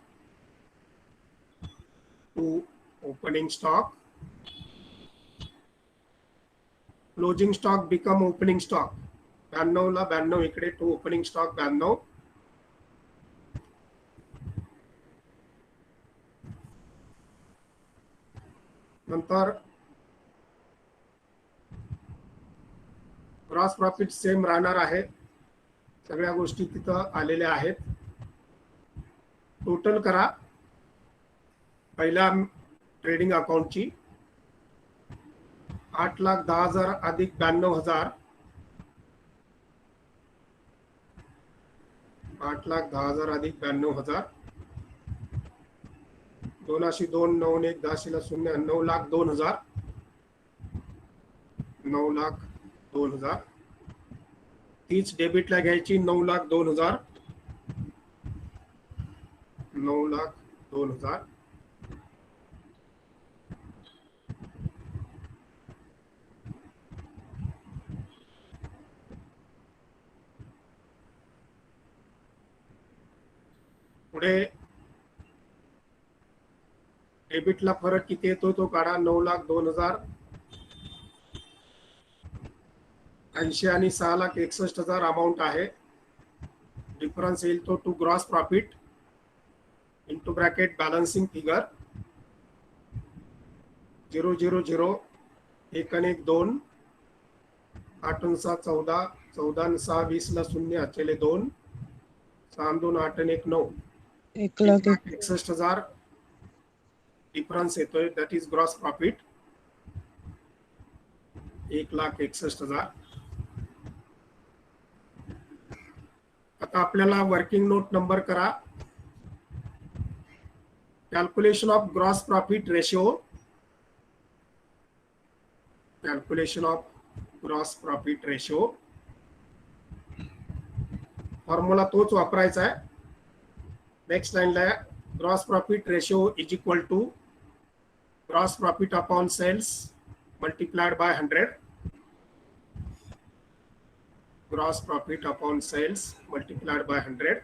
closing stock become opening stock. 92ला 92 इकडे. To opening stock 92. नंतर ग्रॉस प्रॉफिट सेम राहणार आहे. सगळ्या गोष्टी तिथं आलेल्या आहेत. टोटल करा पहिल्या ट्रेडिंग अकाउंटची. 8,10,000 अधिक 92,000. 8,10,000 अधिक 92,000. 2,2 9 1 10 0 9,02,000. 9,02,000. तीच डेबिटला घ्यायची. 9,02,000. 9,02,000. पुढे डेबिटला फरक किती येतो तो काढा. 9,02,000. 80 आणि 6,61,000 अमाऊंट आहे. डिफरन्स येईल तो to gross profit into bracket balancing figure 0 0 0 1 आणि 1 2 8 आणि 6 14 14 आणि 6 20 ला शून्य अचेले 2 6 आणि 2 8 आणि 1 9 1,61,000 डिफरन्स येतोय. That is gross profit. 1,61,000. आता आपल्याला वर्किंग नोट नंबर करा. Calculation of gross profit ratio. Calculation of gross profit ratio formula तोच वापरायचा आहे. नेक्स्ट लाईनला gross profit ratio is equal to gross profit upon sales multiplied by 100. Gross profit upon sales multiplied by 100.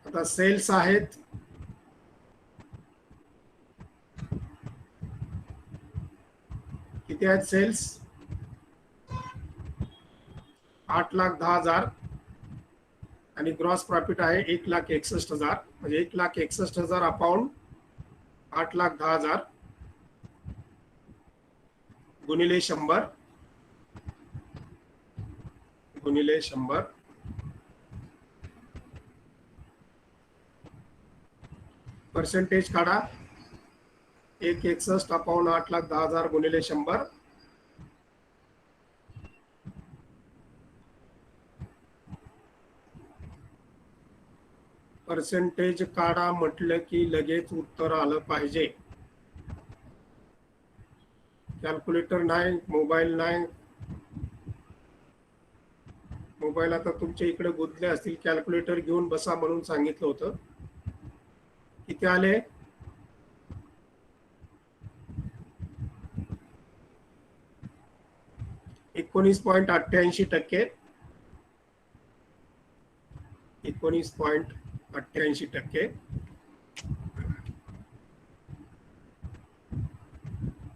आता sales आहेत किती आहेत sales? 8,10,000 आणि gross profit आहे 1,61,000. म्हणजे 1,61,000 अपॉन 8,10,000 गुणिले 100 गुणिले 100. पर्सेंटेज काढा. 1,61 अपॉन 8,10,000 गुणिले 100. पर्सेंटेज काढा म्हटलं की लगेच उत्तर आलं पाहिजे. कॅल्क्युलेटर नाही, मोबाईल नाही. मोबाईल आता तुमच्या इकडे गुंतले असतील. कॅल्क्युलेटर घेऊन बसा म्हणून सांगितलं होतं. किती आले? %19.88. 19.88%.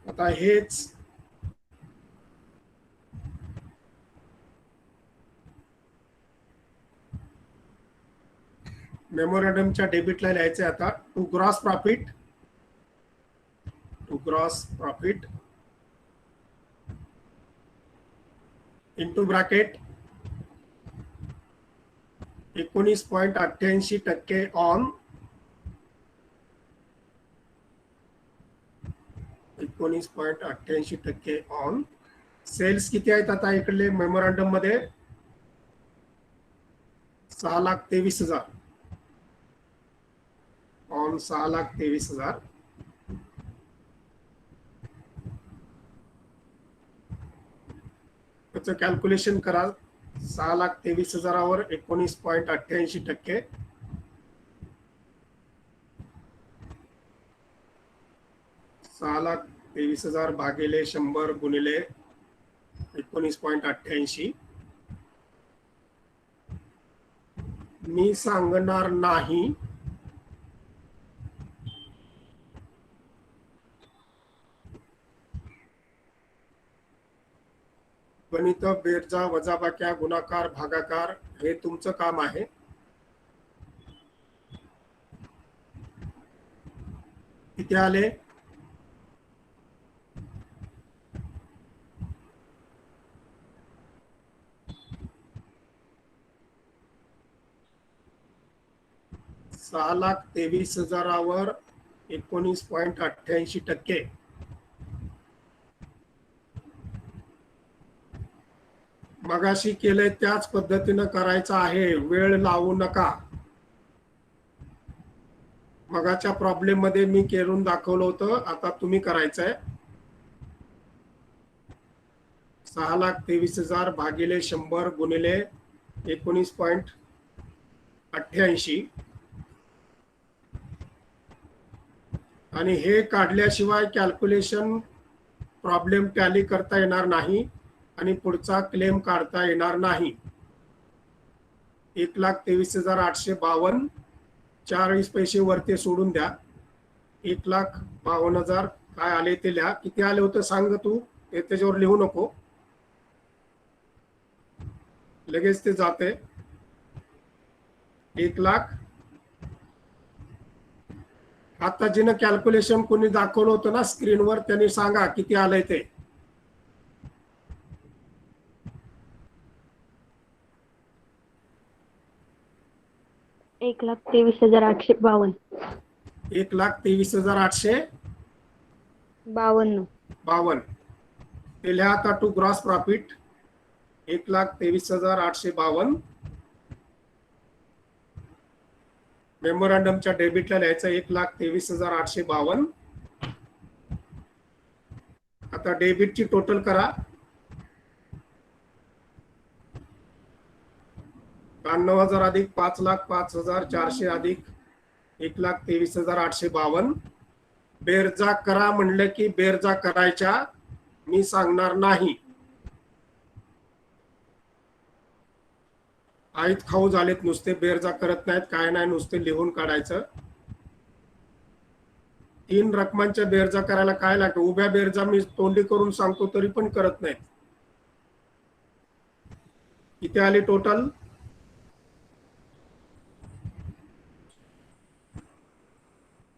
आता हेच मेमोरंडमच्या डेबिटला लिहायचं आता. To gross profit into bracket 19.88% on 19.88% on. Sales किती आहेत आता इकडले मेमोरंडम मध्ये? 6,23,000 ऑन 6,23,000. त्याचं कॅल्क्युलेशन करा. 6,23,000वर 19.88%. 6,23,000 भागिले 100 गुणिले 19.88. मी सांगणार नाही. गणित, बेरजा, वजाबाक्या, गुणाकार, भागाकार हे तुमचं काम आहे. किती आले? $6,23,000वर 19.88%. मगाशी केलंय त्याच पद्धतीनं करायचं आहे. वेळ लावू नका. मगाच्या प्रॉब्लेम मध्ये मी करून दाखवलं होतं. आता तुम्ही करायचंय. 6,23,000 भागिले 100 गुणिले 19.88. आणि हे काढल्याशिवाय कॅल्क्युलेशन प्रॉब्लेम टॅली करता येणार नाही आणि पुढचा क्लेम काढता येणार नाही. 1,23,852. 40 पैसे वरती सोडून द्या. 1,52,000 काय आले ते लिहा. किती आले होते सांग तू. ते त्याच्यावर लिहू नको, लगेच ते जाते. 1,00,000. आता जिनं कॅल्क्युलेशन कोणी दाखवलं होतं ना स्क्रीनवर, त्यांनी सांगा किती आलंय ते.
$1,23,852.
1,23,852. ते लिहा आता. To gross profit 1,23,852. मेमोरंडमच्या डेबिटला लिहायचं 1,23,852. आता डेबिटची टोटल करा. 92,000 अधिक 5,05,400 अधिक 1,23,852. बेरजा करा म्हणलं की बेरजा करायच्या. मी सांगणार नाही. आईत खाऊ झालेत नुसते. बेरजा करत नाहीत, काय नाही, नुसते लिहून काढायचं. 3 रकमांच्या बेरजा करायला काय लागतं? उभ्या बेरजा मी तोंडी करून सांगतो तरी पण करत नाहीत. किती आली टोटल?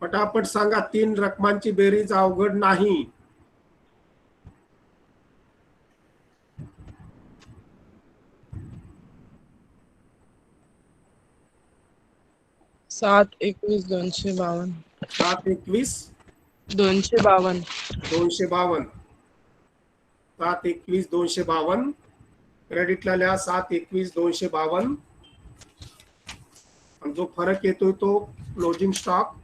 पटापट सांगा. 3 रकमांची बेरीज अवघड नाही.
7,21,252.
7,21,252.
252.
7,21,252. क्रेडिटला लिहा 7,21,252. आणि जो फरक येतोय तो closing stock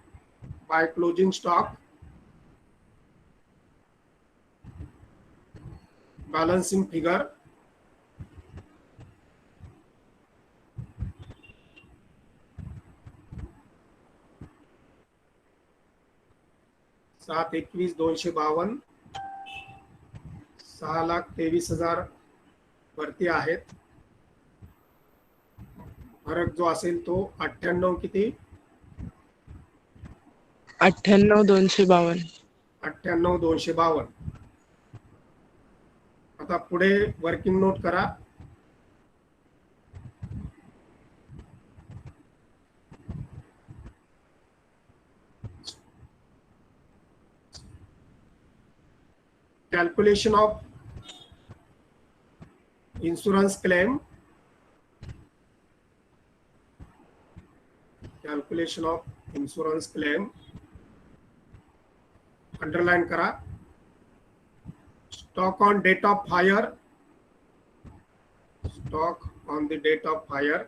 bye closing stock balancing figure $7,21,252 6,23,000 वरती आहेत. फरक जो असेल तो 98 किती
98,252.
98,252. आता पुढे वर्किंग नोट करा. Calculation of insurance claim. Calculation of insurance claim. Underline करा. Stock on date of hire. Stock on the date of hire.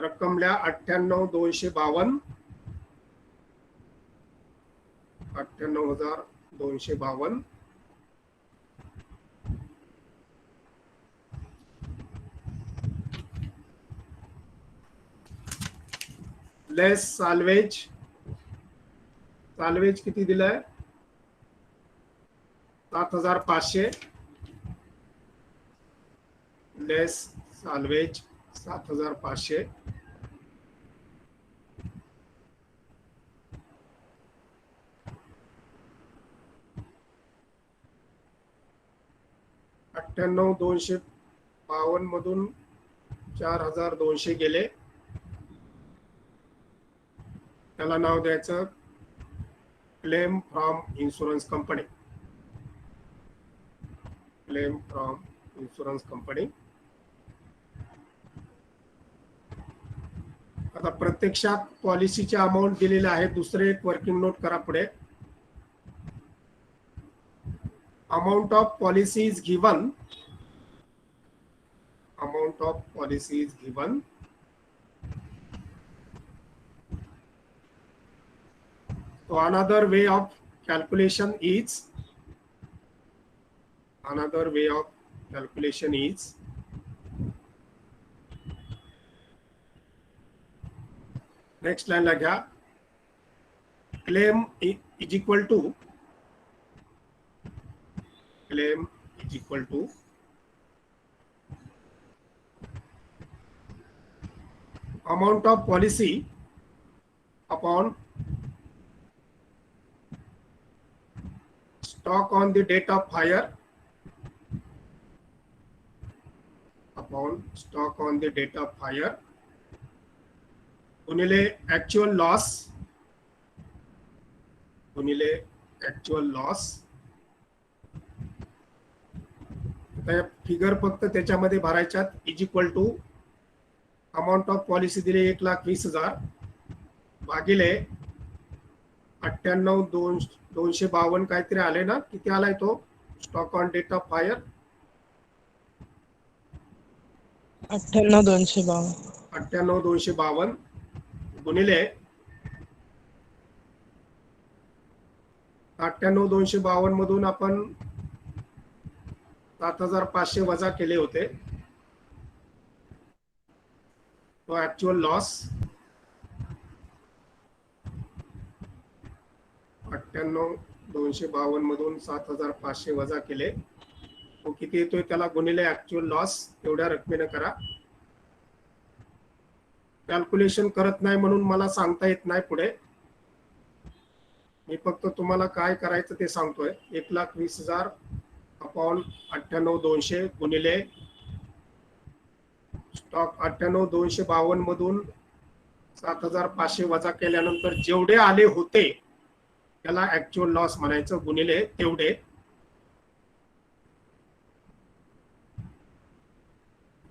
रक्कम लिहा 98,252. 98,252. Less salvage. साल्वेज किती दिलाय 7,500. Less salvage 7,500. $98,252 मधून 4,200 गेले. त्याला नाव द्यायचं claim from insurance company. Claim from insurance company. आता प्रत्यक्षात पॉलिसीचे अमाउंट दिलेले आहे. दुसरे एक वर्किंग नोट करा पुढे. Amount of policy is given. Amount of policy is given. So another way of calculation is next line ला घ्या. claim is equal to amount of policy upon stock on the date of hire. Upon stock on the date of hire गुणिले actual loss. गुणिले actual loss. आता figure फक्त त्याच्यामध्ये भरायच्यात. Is equal to amount of policy दिले 1,20,000 भागिले 98,252 काहीतरी आले ना. किती आलाय तो stock on date of hire
98,252.
98,252 गुणिले 98,252 मधून आपण 7,500 वजा केले होते. तो ऍक्च्युअल लॉस 98,252 मधून 7,500 वजा केले. तो किती येतोय त्याला गुणिले ऍक्च्युअल लॉस तेवढ्या रकमेने करा. कॅल्क्युलेशन करत नाही म्हणून मला सांगता येत नाही पुढे. मी फक्त तुम्हाला काय करायचं ते सांगतोय. 1,20,000 अपॉन 98,200 गुणिले स्टॉक 98,252 मधून 7,500 वजा केल्यानंतर जेवढे आले होते त्याला ऍक्च्युअल लॉस म्हणायचं गुणिले तेवढे.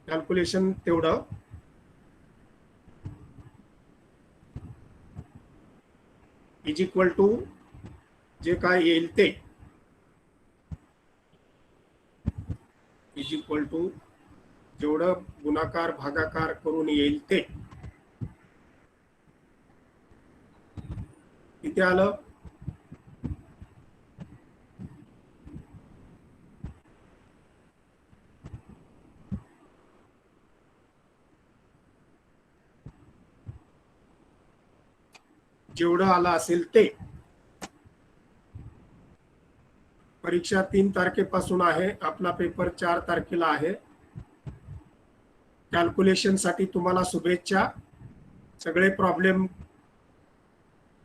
कॅल्क्युलेशन तेवढं इज इक्वल टू जे काय येईल ते. इज इक्वल टू जेवढं गुणाकार भागाकार करून येईल ते. किती आलं? जेवढं आलं असेल ते. परीक्षा 3 तारखेपासून आहे, आपला पेपर 4 तारखेला आहे. कॅल्क्युलेशन साठी तुम्हाला शुभेच्छा. सगळे प्रॉब्लेम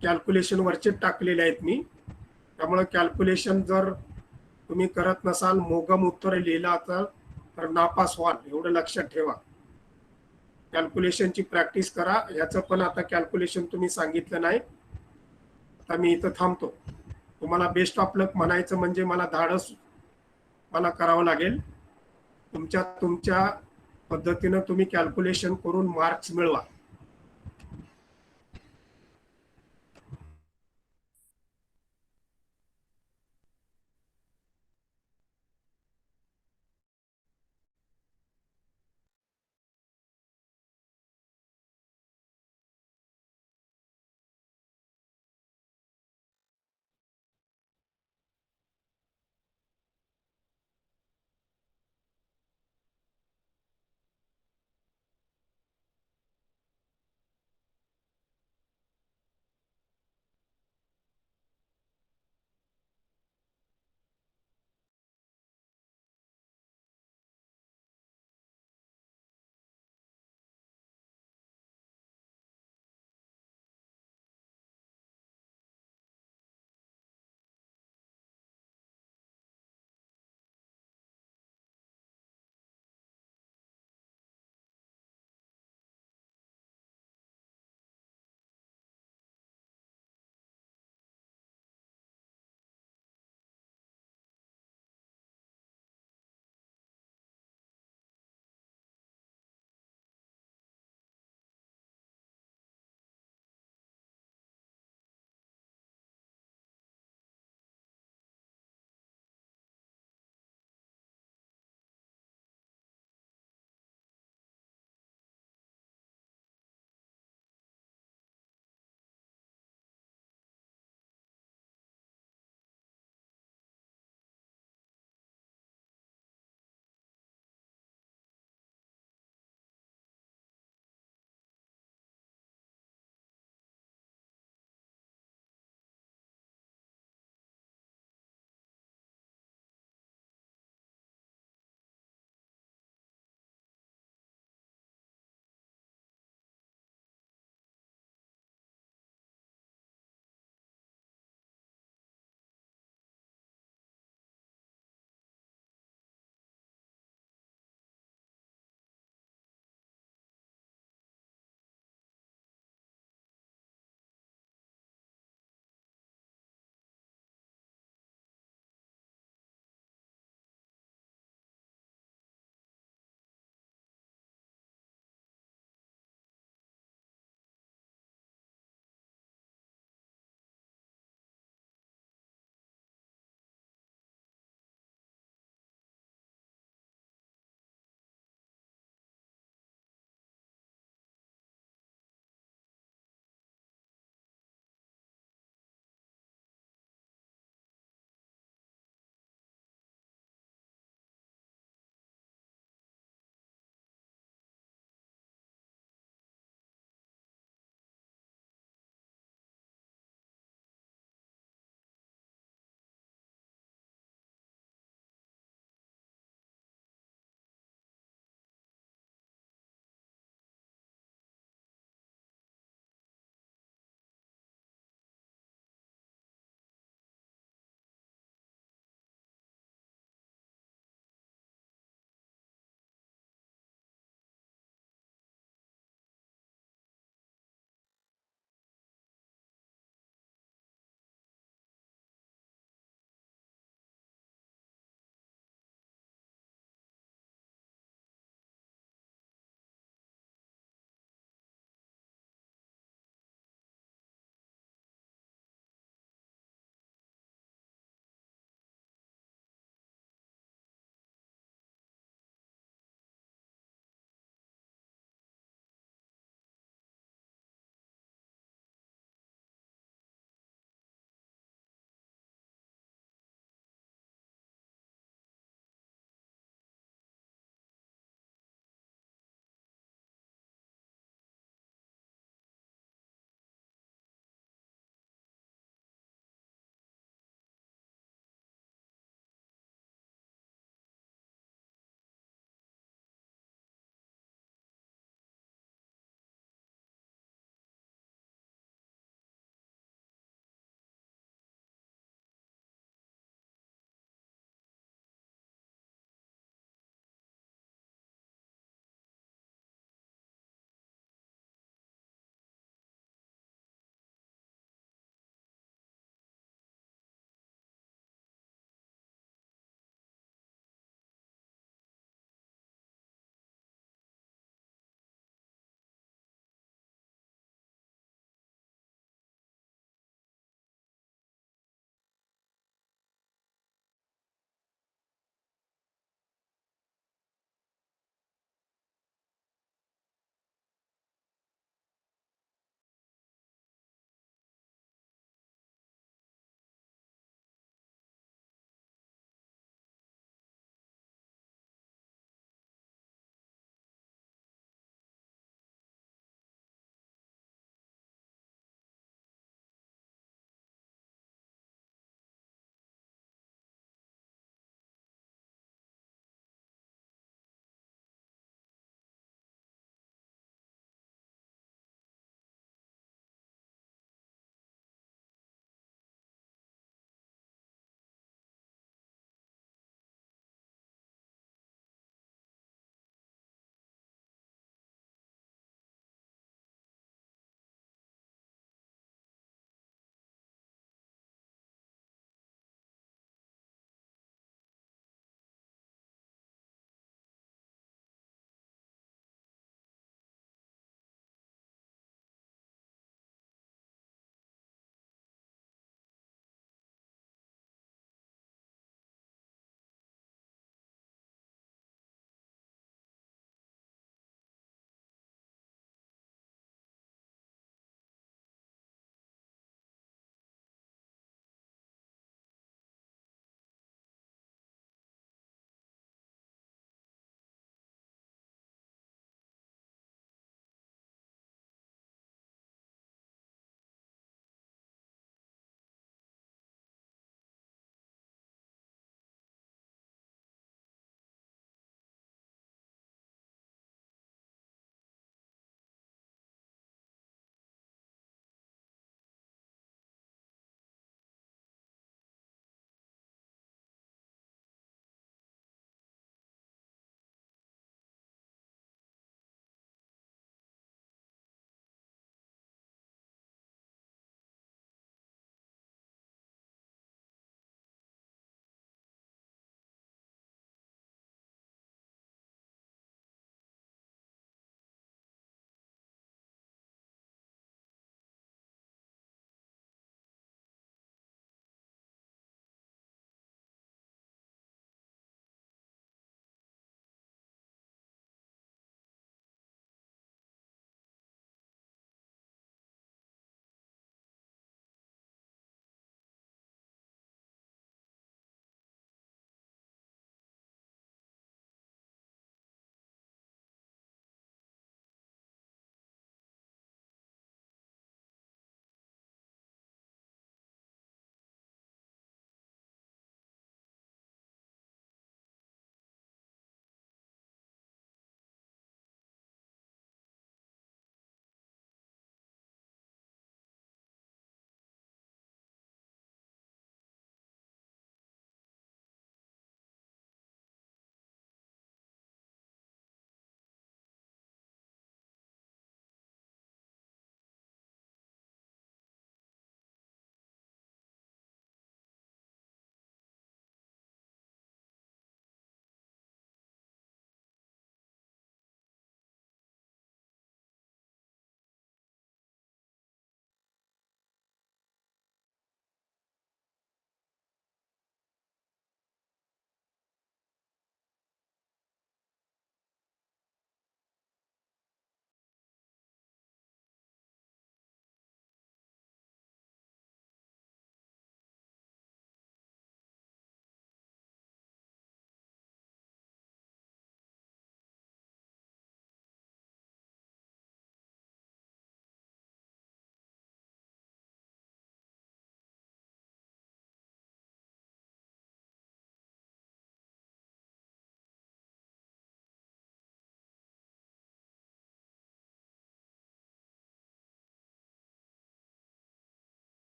कॅल्क्युलेशन वरचे टाकलेले आहेत मी, त्यामुळे कॅल्क्युलेशन जर तुम्ही करत नसाल, मोगम उत्तर लिहिला तर नापास व्हाल, एवढं लक्षात ठेवा. कॅल्क्युलेशनची प्रॅक्टिस करा. याचं पण आता कॅल्क्युलेशन तुम्ही सांगितलं नाही, आता मी इथं थांबतो. तुम्हाला बेस्ट ऑफ लक म्हणायचं म्हणजे मला धाडस करावं लागेल. तुमच्या पद्धतीनं तुम्ही कॅल्क्युलेशन करून मार्क्स मिळवा.